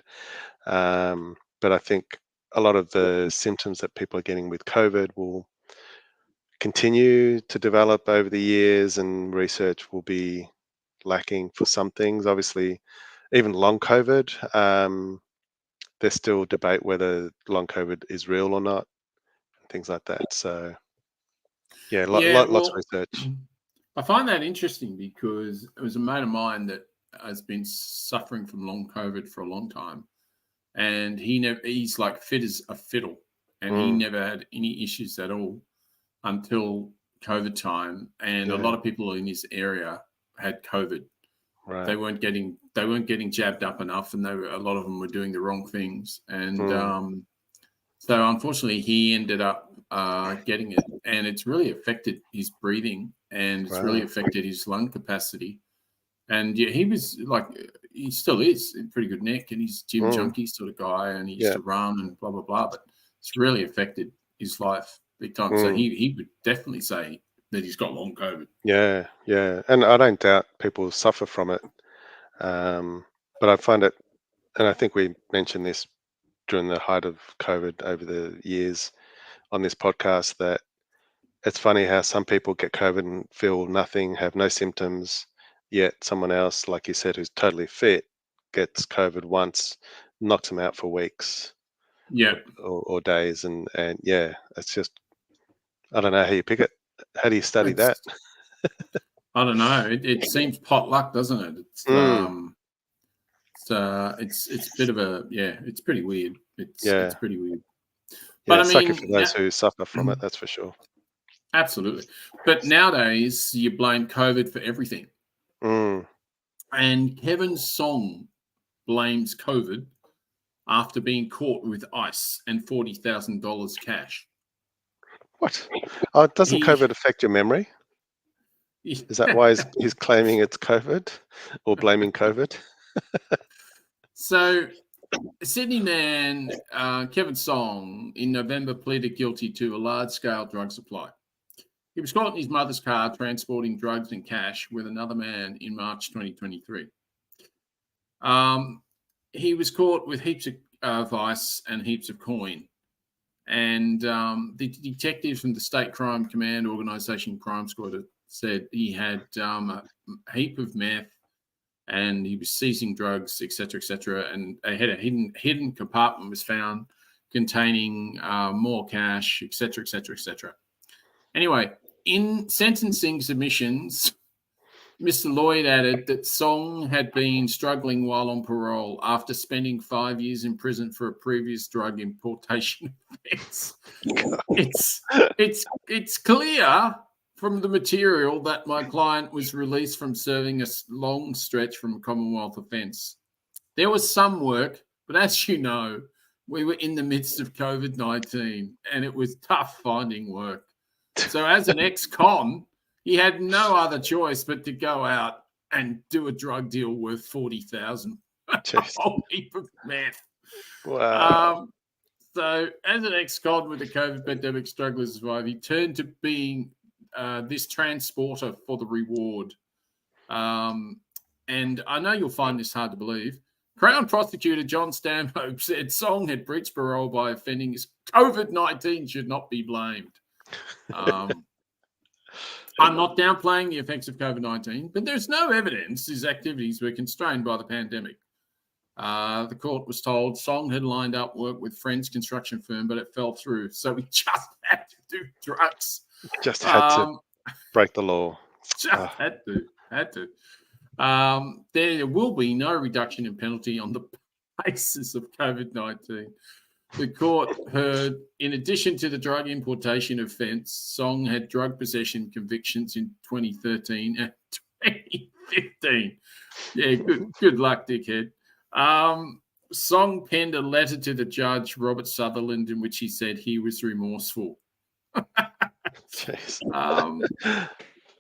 But I think a lot of the symptoms that people are getting with COVID will continue to develop over the years, and research will be lacking for some things. Obviously, even long COVID, there's still debate whether long COVID is real or not, things like that. So lots of research. I find that interesting because it was a mate of mine that has been suffering from long COVID for a long time, and he's like fit as a fiddle, and he never had any issues at all until COVID time. And a lot of people in his area had COVID. Right. They weren't getting jabbed up enough, and a lot of them were doing the wrong things. And so unfortunately, he ended up getting it, and it's really affected his breathing, and it's really affected his lung capacity. And he was like, he still is in pretty good nick, and he's gym junkie sort of guy, and he used to run and blah, blah, blah. But it's really affected his life big time. So he would definitely say that he's got long COVID. Yeah. And I don't doubt people suffer from it. But I find it, and I think we mentioned this during the height of COVID over the years on this podcast, that it's funny how some people get COVID and feel nothing, have no symptoms, yet someone else, like you said, who's totally fit, gets COVID once, knocks them out for weeks. Yeah. Or days, and yeah, it's just, I don't know how you pick it. How do you study that? I don't know. It seems pot luck, doesn't it? It's it's a bit of a, yeah, it's pretty weird. It's pretty weird. But I mean, sucky for those who suffer from it, that's for sure. Absolutely. But nowadays you blame COVID for everything. And Kevin Song blames COVID after being caught with ice and $40,000 cash. What? Oh, doesn't COVID affect your memory? Is that why he's claiming it's COVID or blaming COVID? So, Sydney man Kevin Song in November pleaded guilty to a large-scale drug supply. He was caught in his mother's car transporting drugs and cash with another man in March 2023. He was caught with heaps of ice and heaps of coin. And the detectives from the State Crime Command Organisation Crime Squad said he had a heap of meth and he was seizing drugs, etc., and they had a hidden compartment was found containing more cash, etc. Anyway, in sentencing submissions, Mr. Lloyd added that Song had been struggling while on parole after spending 5 years in prison for a previous drug importation offence. It's clear from the material that my client was released from serving a long stretch from a Commonwealth offence. There was some work, but as you know, we were in the midst of COVID-19 and it was tough finding work. So as an ex-con, he had no other choice but to go out and do a drug deal worth $40,000. A whole heap of meth. Wow. So as an ex-con with the COVID pandemic struggling to survive, he turned to being this transporter for the reward. And I know you'll find this hard to believe. Crown prosecutor John Stanhope said Song had breached parole by offending his COVID-19 should not be blamed. I'm not downplaying the effects of COVID-19, but there's no evidence his activities were constrained by the pandemic. The court was told Song had lined up work with Friends construction firm, but it fell through. So he just had to do drugs. Just had to break the law. Just had to. There will be no reduction in penalty on the basis of COVID-19. The court heard, in addition to the drug importation offence, Song had drug possession convictions in 2013 and 2015. Yeah, good luck, dickhead. Song penned a letter to the judge, Robert Sutherland, in which he said he was remorseful.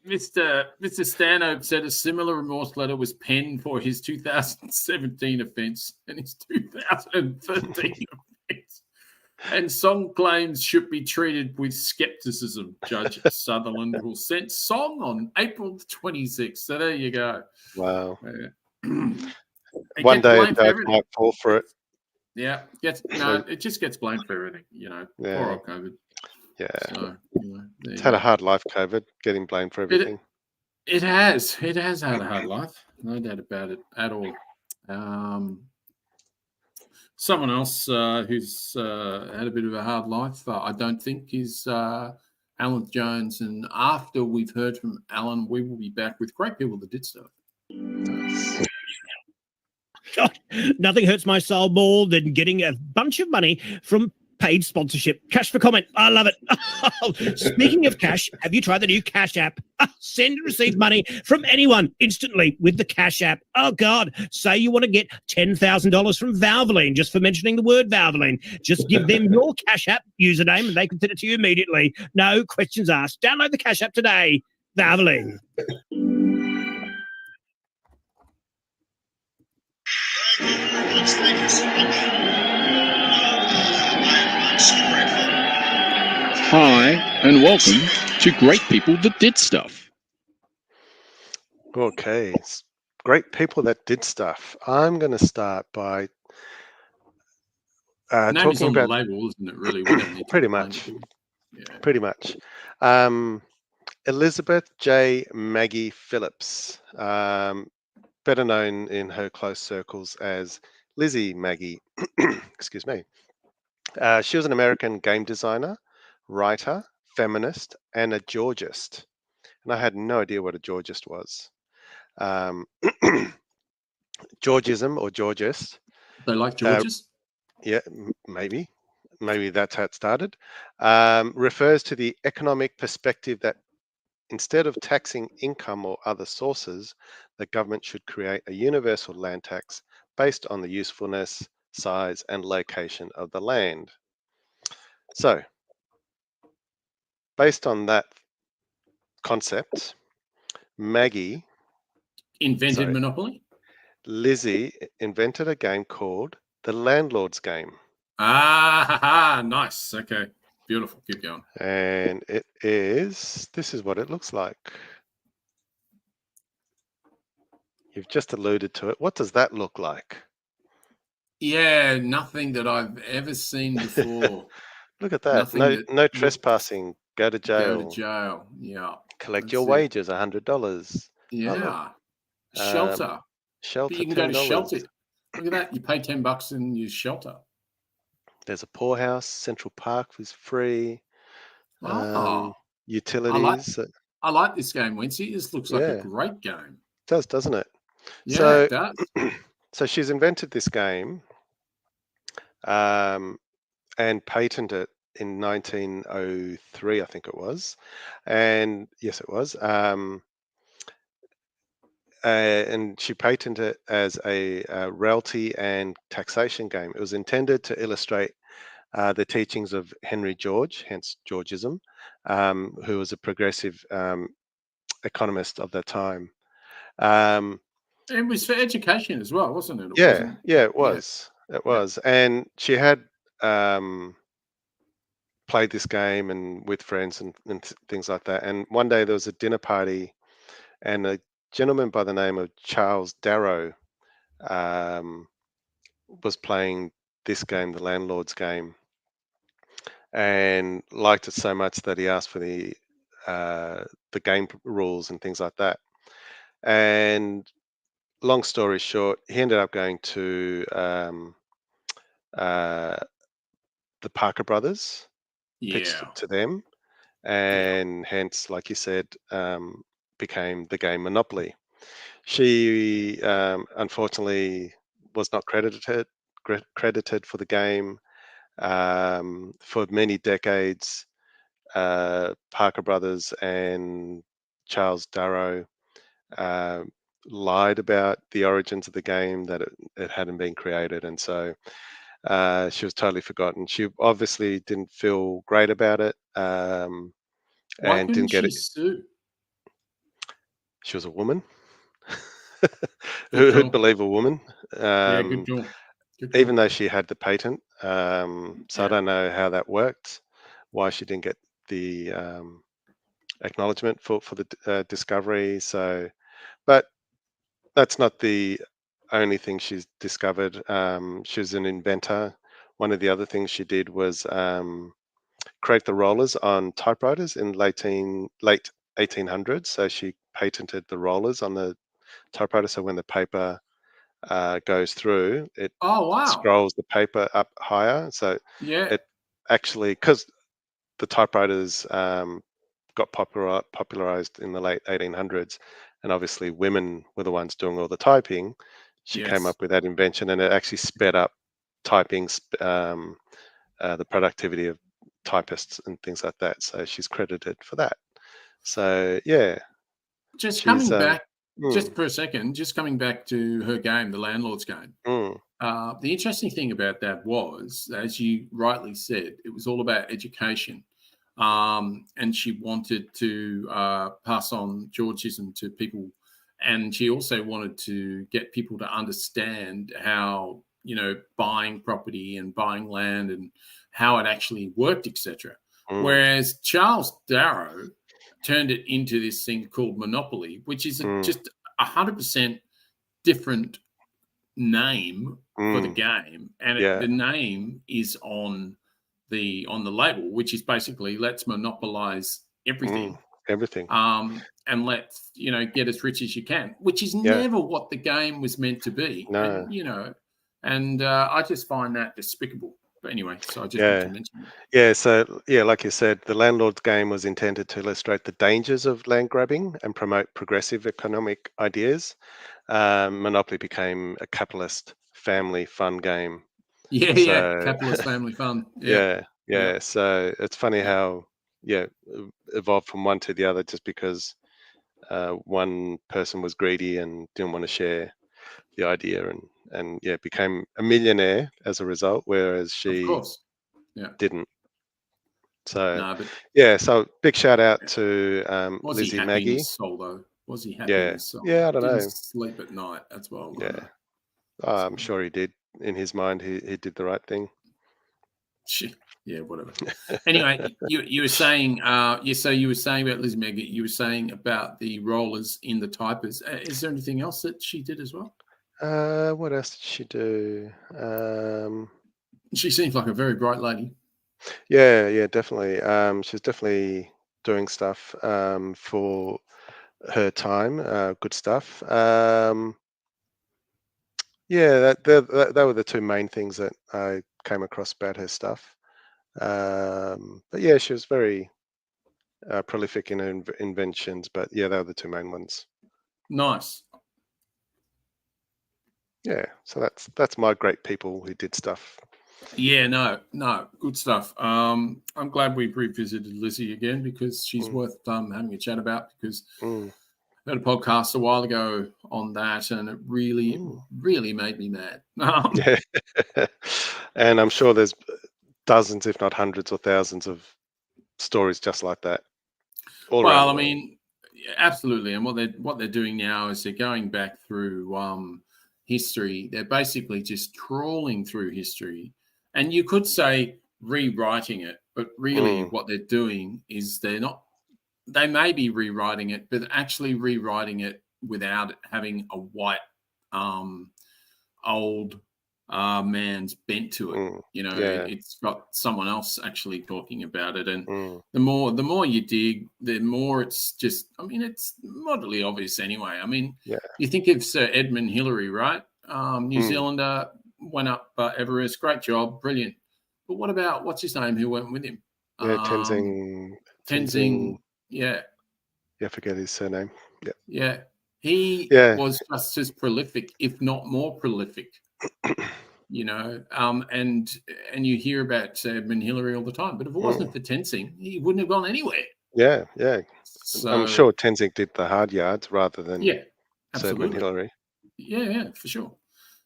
Mr. Stanhope said a similar remorse letter was penned for his 2017 offence and his 2013 offence. And Song claims should be treated with scepticism. Judge Sutherland will send Song on April 26th. So there you go. Wow. One day a judge might fall for it. Yeah. It just gets blamed for everything, Poor old COVID. Yeah. So, it's had a hard life, COVID, getting blamed for everything. It has. It has had a hard life. No doubt about it at all. Someone else who's had a bit of a hard life, I don't think, is Alan Jones. And after we've heard from Alan, we will be back with great people that did stuff. God, nothing hurts my soul more than getting a bunch of money from paid sponsorship. Cash for comment. I love it. Speaking of cash, have you tried the new Cash app? Send and receive money from anyone instantly with the Cash app. Oh, God. Say you want to get $10,000 from Valvoline just for mentioning the word Valvoline. Just give them your Cash app username and they can send it to you immediately. No questions asked. Download the Cash app today. Valvoline. Hi, and welcome to Great People That Did Stuff. Okay, great people that did stuff. I'm going to start by talking on about the label, isn't it? Really, we don't need pretty much. Yeah. Pretty much. Elizabeth J. Magie Phillips, better known in her close circles as Lizzie Magie. Excuse me. She was an American game designer, writer, feminist, and a Georgist. And I had no idea what a Georgist was. Georgism or Georgist. They like Georges? Yeah, maybe. Maybe that's how it started. Refers to the economic perspective that instead of taxing income or other sources, the government should create a universal land tax based on the usefulness, size, and location of the land. So, based on that concept, Maggie, Invented sorry, Monopoly? Lizzie invented a game called the Landlord's Game. Nice. Okay. Beautiful. Keep going. And this is what it looks like. You've just alluded to it. What does that look like? Yeah, nothing that I've ever seen before. Look at that. Nothing No trespassing. Go to jail. Go to jail. Yeah. Collect That's your it. wages, $100. Yeah. Shelter. Shelter, But you can go to $10. shelter. Look at that. You pay $10 and you shelter. There's a poorhouse. Central Park was free. Utilities. I like this game, Wencee. This looks like a great game. It does, doesn't it? Yeah, it does. So she's invented this game and patented it in 1903, I think it was. And yes, it was. And she patented it as a realty and taxation game. It was intended to illustrate the teachings of Henry George, hence Georgism, who was a progressive economist of that time. It was for education as well, wasn't it? It was. Yeah. It was. And she had played this game and with friends and things like that. And one day there was a dinner party, and a gentleman by the name of Charles Darrow was playing this game, the Landlord's Game, and liked it so much that he asked for the game rules and things like that. And long story short, he ended up going to the Parker Brothers, pitched it to them, and hence, like you said, became the game Monopoly. She unfortunately was not credited for the game for many decades. Parker Brothers and Charles Darrow lied about the origins of the game, that it hadn't been created, and so she was totally forgotten. She obviously didn't feel great about it, Why and didn't get she it. sue? She was a woman. Good Who'd call. believe a woman? Yeah, good call. Good call. Even though she had the patent, so I don't know how that worked. Why she didn't get the acknowledgement for the discovery. So, but that's not the only thing she's discovered. She was an inventor. One of the other things she did was create the rollers on typewriters in late 1800s. So she patented the rollers on the typewriter. So when the paper goes through, it scrolls the paper up higher. So it actually, because the typewriters got popularized in the late 1800s, and obviously women were the ones doing all the typing. She came up with that invention, and it actually sped up typing, the productivity of typists and things like that. So she's credited for that. So yeah. Just coming back, just for a second, just coming back to her game, the Landlord's Game. The interesting thing about that was, as you rightly said, it was all about education. And she wanted to pass on Georgism to people. And she also wanted to get people to understand how, buying property and buying land and how it actually worked, etc. Whereas Charles Darrow turned it into this thing called Monopoly, which is just 100% different name for the game. And the name is on on the label, which is basically let's monopolize everything. Everything. And let's, get as rich as you can, which is never what the game was meant to be. No. And, I just find that despicable. But anyway, so I just want to mention that. Yeah, so like you said, the landlord's game was intended to illustrate the dangers of land grabbing and promote progressive economic ideas. Monopoly became a capitalist family fun game. Capitalist family fun. Yeah. So it's funny how evolved from one to the other just because one person was greedy and didn't want to share the idea and became a millionaire as a result, whereas she didn't. So so big shout out to Lizzie Magie. In his soul, though? Was he happy in his soul? I don't know. Sleep at night. That's what I want to know. I'm sure he did. In his mind, he did the right thing. Yeah, whatever. Anyway, you were saying, you were saying about Lizzie Magie. You were saying about the rollers in the typers. Is there anything else that she did as well? What else did she do? She seems like a very bright lady. Yeah, definitely. She's definitely doing stuff for her time. Good stuff. That were the two main things that I came across about her stuff. But yeah, she was very prolific in her inventions. But yeah, they were the two main ones. Nice. Yeah, so that's my great people who did stuff. Yeah, no, good stuff. I'm glad we've revisited Lizzie again because she's worth having a chat about because I heard a podcast a while ago on that and it really made me mad. And I'm sure there's dozens, if not hundreds or thousands of stories just like that. Well, I mean, absolutely. And what they're doing now is they're going back through history. They're basically just trawling through history. And you could say rewriting it, but really what they're doing is they may be rewriting it, but actually rewriting it without having a white old man's bent to it. It's got someone else actually talking about it. And the more you dig, the more it's just, I mean, it's moderately obvious anyway. I mean, you think of Sir Edmund Hillary, right? New Zealander, went up Everest, great job, brilliant. But what about, what's his name, who went with him? Tenzing. Yeah. I forget his surname. Yeah. He was just as prolific, if not more prolific. And you hear about Edmund Hillary all the time. But if it wasn't for Tenzing, he wouldn't have gone anywhere. Yeah. So, I'm sure Tenzing did the hard yards rather than Sir Edmund Hillary. Yeah, for sure.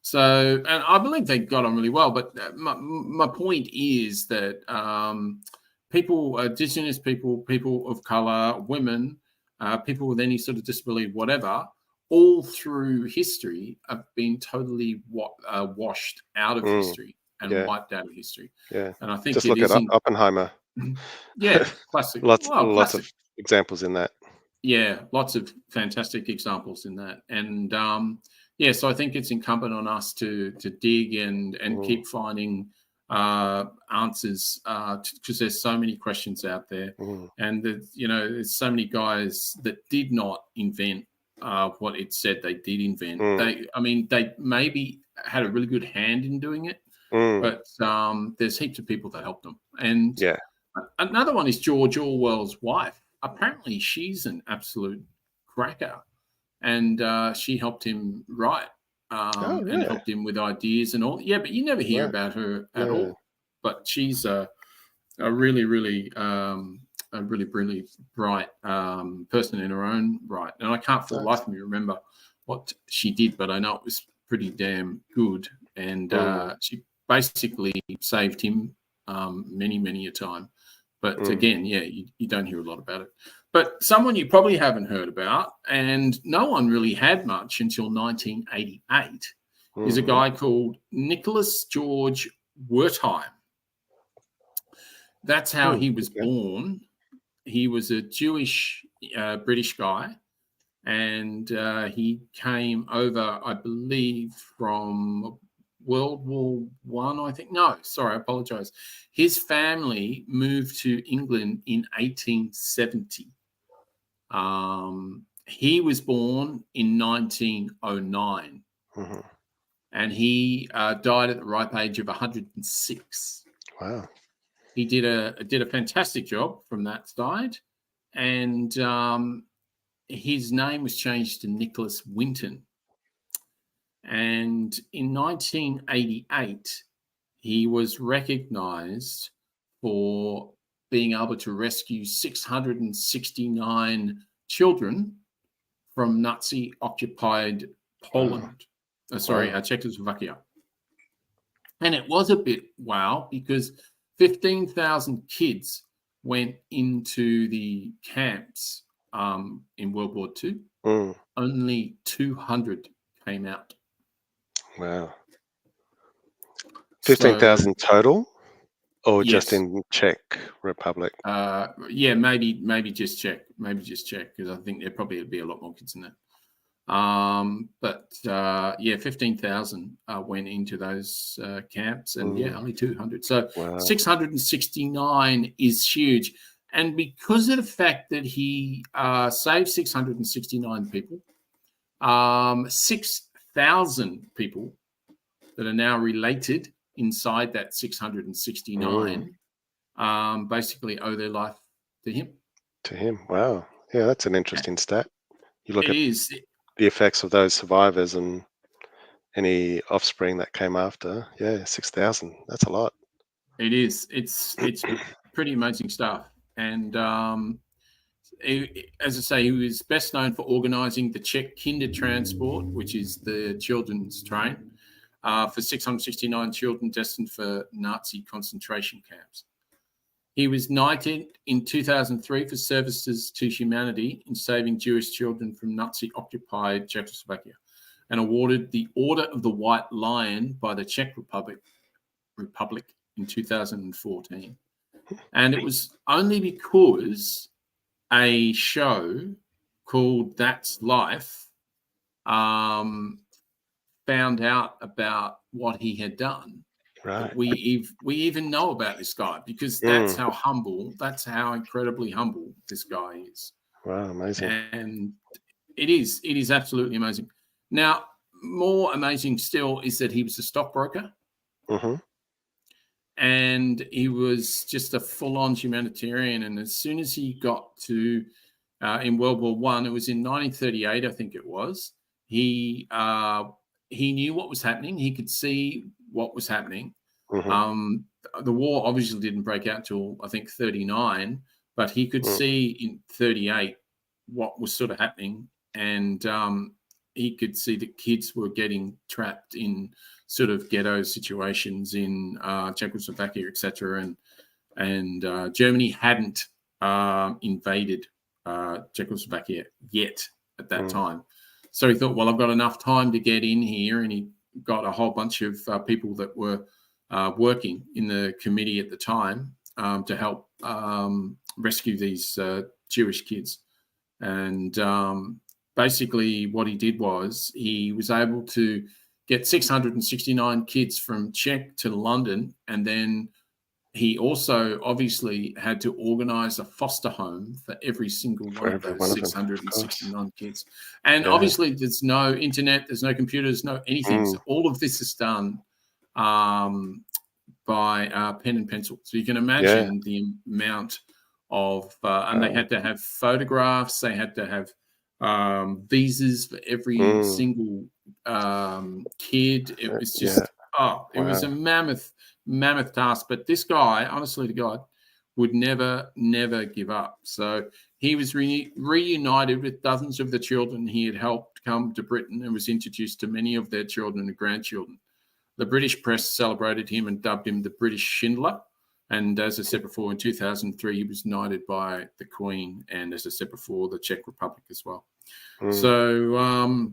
So, and I believe they got on really well. But my point is that people, Indigenous people, people of colour, women, people with any sort of disability, whatever, all through history have been totally washed out of history and wiped out of history. Yeah, and I think just look at Oppenheimer. Classic. Lots of examples in that. Yeah, lots of fantastic examples in that, and so I think it's incumbent on us to dig and keep finding answers because there's so many questions out there, and there's so many guys that did not invent what it said they did invent. They maybe had a really good hand in doing it, but there's heaps of people that helped them. And another one is George Orwell's wife. Apparently, she's an absolute cracker, and she helped him write and helped him with ideas and all. Yeah, but you never hear about her at all. But she's a really, really brilliant, bright person in her own right. And I can't for the life of me remember what she did, but I know it was pretty damn good. And she basically saved him many, many a time. But again, you don't hear a lot about it. But someone you probably haven't heard about, and no one really had much until 1988, is a guy called Nicholas George Wertheim. That's how he was born. He was a Jewish British guy, and he came over, I believe, from World War One, I think. No, sorry, I apologise. His family moved to England in 1870. He was born in 1909, and he died at the ripe age of 106. Wow. He did a fantastic job from that side, and his name was changed to Nicholas Winton. And in 1988, he was recognised for being able to rescue 669 children from Nazi-occupied Poland. Czechoslovakia. And it was a bit wow, because 15,000 kids went into the camps in World War II. Only 200 came out. Wow. 15,000 total? Or just in Czech Republic? Yeah, maybe just Czech. Maybe just Czech, because I think there probably would be a lot more kids in that. But 15,000 went into those camps, and only 200. So 669 is huge. And because of the fact that he saved 669 people, 6,000 people that are now related inside that 669 basically owe their life to him. To him, wow. Yeah, that's an interesting stat. You look at the effects of those survivors and any offspring that came after. Yeah, 6,000. That's a lot. It is. It's pretty amazing stuff. And as I say, he was best known for organising the Czech Kindertransport, which is the children's train, for 669 children destined for Nazi concentration camps. He was knighted in 2003 for services to humanity in saving Jewish children from Nazi-occupied Czechoslovakia, and awarded the Order of the White Lion by the Czech Republic in 2014. And it was only because a show called That's Life found out about what he had done. Right. We even know about this guy, because that's how humble, that's how incredibly humble this guy is. Wow, amazing. And it is absolutely amazing. Now, more amazing still is that he was a stockbroker. And he was just a full-on humanitarian. And as soon as he got to in World War One, it was in 1938, I think it was. He knew what was happening. He could see what was happening. The war obviously didn't break out till I think 39, but he could see in 38 what was sort of happening, and he could see that kids were getting trapped in sort of ghetto situations in Czechoslovakia, etc. And Germany hadn't invaded Czechoslovakia yet at that time. So he thought, well, I've got enough time to get in here, and he got a whole bunch of people that were working in the committee at the time to help rescue these Jewish kids. And basically what he did was he was able to get 669 kids from Czech to London, and then he also obviously had to organise a foster home for every single one of those 669 kids. And obviously there's no internet, there's no computers, no anything. So all of this is done by pen and pencil. So you can imagine the amount of, and they had to have photographs, they had to have visas for every single kid. It was just, it was a mammoth task. But this guy, honestly to God, would never give up. So he was reunited with dozens of the children he had helped come to Britain, and was introduced to many of their children and grandchildren. The British press celebrated him and dubbed him the British Schindler. And as I said before, in 2003, he was knighted by the Queen, and as I said before, the Czech Republic as well. So,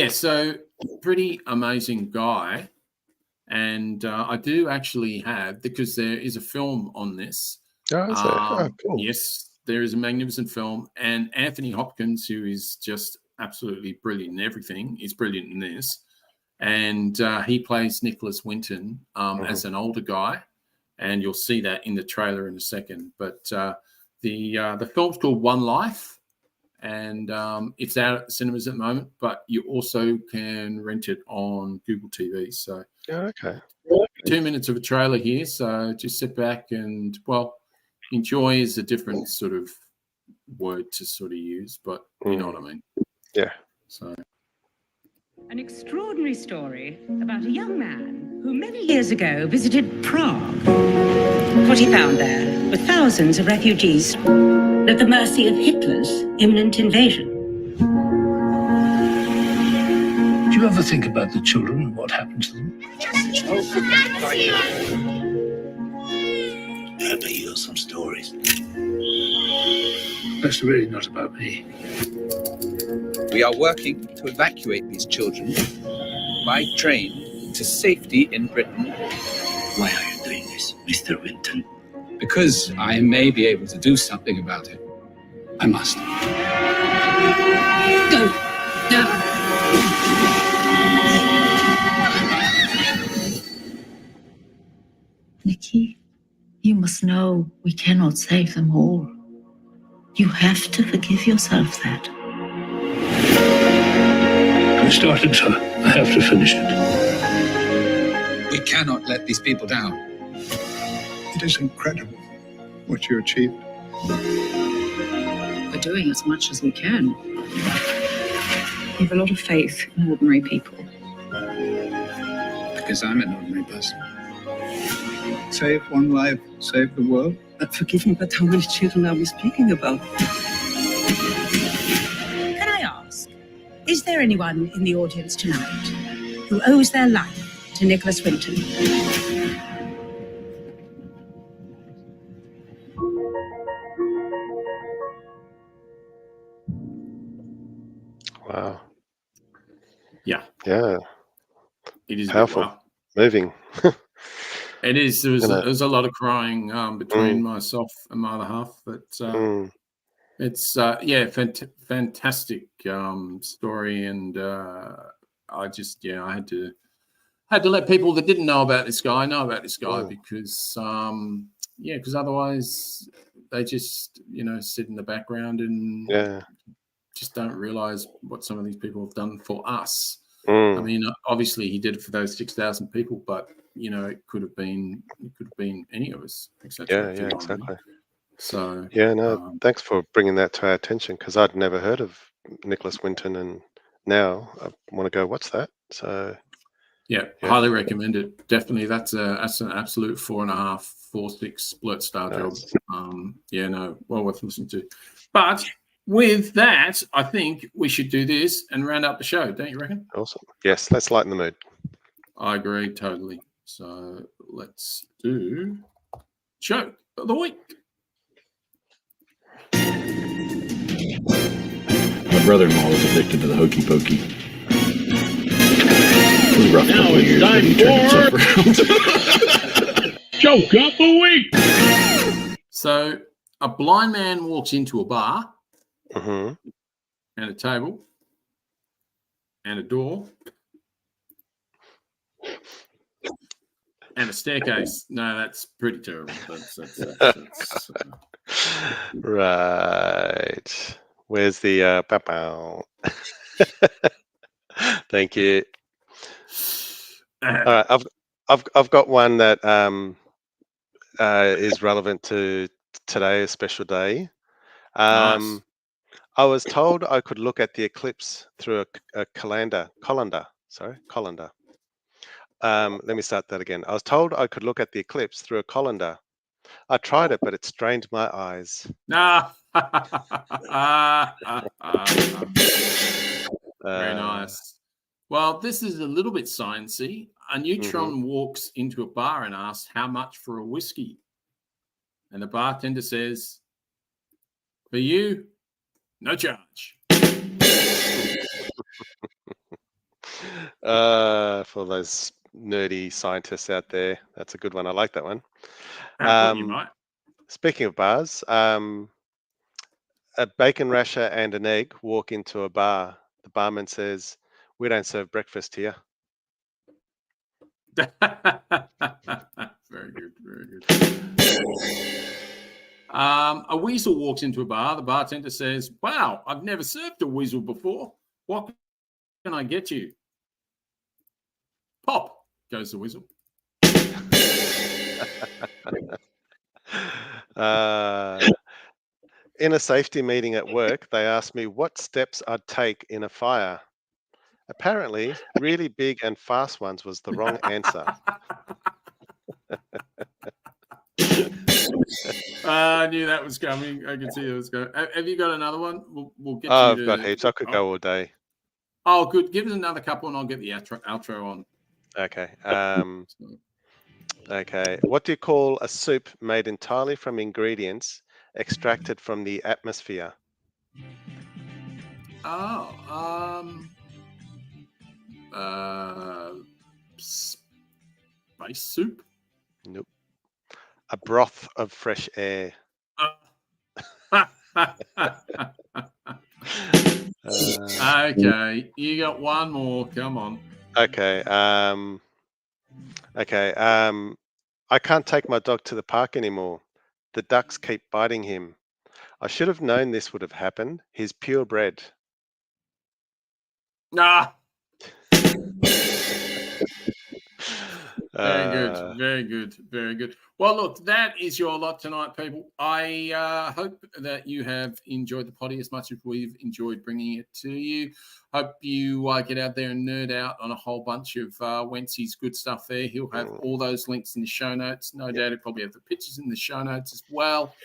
so pretty amazing guy. And I do actually have, because there is a film on this. Cool. Yes, there is a magnificent film. And Anthony Hopkins, who is just absolutely brilliant in everything, is brilliant in this. and he plays Nicholas Winton as an older guy, and you'll see that in the trailer in a second. But the film's called One Life, and it's out at the cinemas at the moment, but you also can rent it on Google TV. So okay. 2 minutes of a trailer here, so just sit back and, well, enjoy is a different sort of word to sort of use, but you know what I mean. Yeah. So an extraordinary story about a young man who many years ago visited Prague. What he found there were thousands of refugees at the mercy of Hitler's imminent invasion. Do you ever think about the children and what happened to them? Let me hear some stories. That's really not about me. We are working to evacuate these children by train to safety in Britain. Why are you doing this, Mr. Winton? Because I may be able to do something about it. I must. Go now. Nikki, you must know we cannot save them all. You have to forgive yourself that. I started, so I have to finish it. We cannot let these people down. It is incredible what you achieved. We're doing as much as we can. You have a lot of faith in ordinary people. Because I'm an ordinary person. Save one life, save the world. Forgive me, but how many children are we speaking about? Can I ask, is there anyone in the audience tonight who owes their life to Nicholas Winton? Wow. Yeah. Yeah. It is powerful. Wow. Moving. It is. There was a lot of crying between myself and my other half, but it's fantastic story, and I just I had to let people that didn't know about this guy know about this guy because because otherwise they just sit in the background and just don't realize what some of these people have done for us. I mean, obviously he did it for those 6,000 people, but it could have been any of us. Yeah, exactly. So thanks for bringing that to our attention, because I'd never heard of Nicholas Winton, and now I want to go, what's that? So highly recommend it. Definitely, that's an absolute 4.5, 4.6 Blurtstar job. Well worth listening to. But with that, I think we should do this and round up the show, don't you reckon? Awesome. Yes, let's lighten the mood. I agree totally. So let's do Joke of the Week. My brother-in-law was addicted to the hokey pokey. It was a rough couple of years, but he turned himself around. Joke of the Week! So a blind man walks into a bar and a table and a door and a staircase. No, that's pretty terrible. That's Right. Where's the pow? Thank you. All right, I've got one that is relevant to today, a special day. Nice. I was told I could look at the eclipse through a colander. Let me start that again. I was told I could look at the eclipse through a colander. I tried it, but it strained my eyes. Very nice. Well, this is a little bit sciencey. A neutron walks into a bar and asks, "How much for a whiskey?" And the bartender says, "For you, no charge." For those nerdy scientists out there, that's a good one. I like that one. You might. Speaking of bars, a bacon rasher and an egg walk into a bar. The barman says, "We don't serve breakfast here." Very good, very good. A weasel walks into a bar. The bartender says, "Wow, I've never served a weasel before. What can I get you?" "Pop," goes the weasel. In a safety meeting at work, they asked me what steps I'd take in a fire. Apparently, really big and fast ones was the wrong answer. I knew that was coming. I can see it was going. Have you got another one? We'll get. I've got heaps. I could go all day. Oh, good. Give us another couple, and I'll get the outro on. Okay. Okay. What do you call a soup made entirely from ingredients extracted from the atmosphere? Space soup? Nope. A broth of fresh air. Okay, you got one more. Come on. Okay. I can't take my dog to the park anymore. The ducks keep biting him. I should have known this would have happened. He's purebred. Ah. Very good, very good, very good. Well, look, that is your lot tonight, people. I hope that you have enjoyed the potty as much as we've enjoyed bringing it to you. Hope you get out there and nerd out on a whole bunch of Wencee's good stuff there. He'll have all those links in the show notes. No doubt he'll probably have the pictures in the show notes as well.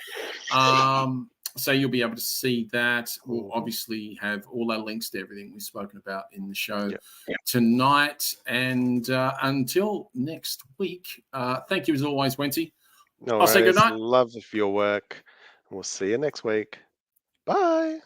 So you'll be able to see that. We'll obviously have all our links to everything we've spoken about in the show tonight. And until next week, thank you as always, Wencee. No I'll say good worries. night. Love your work. We'll see you next week. Bye.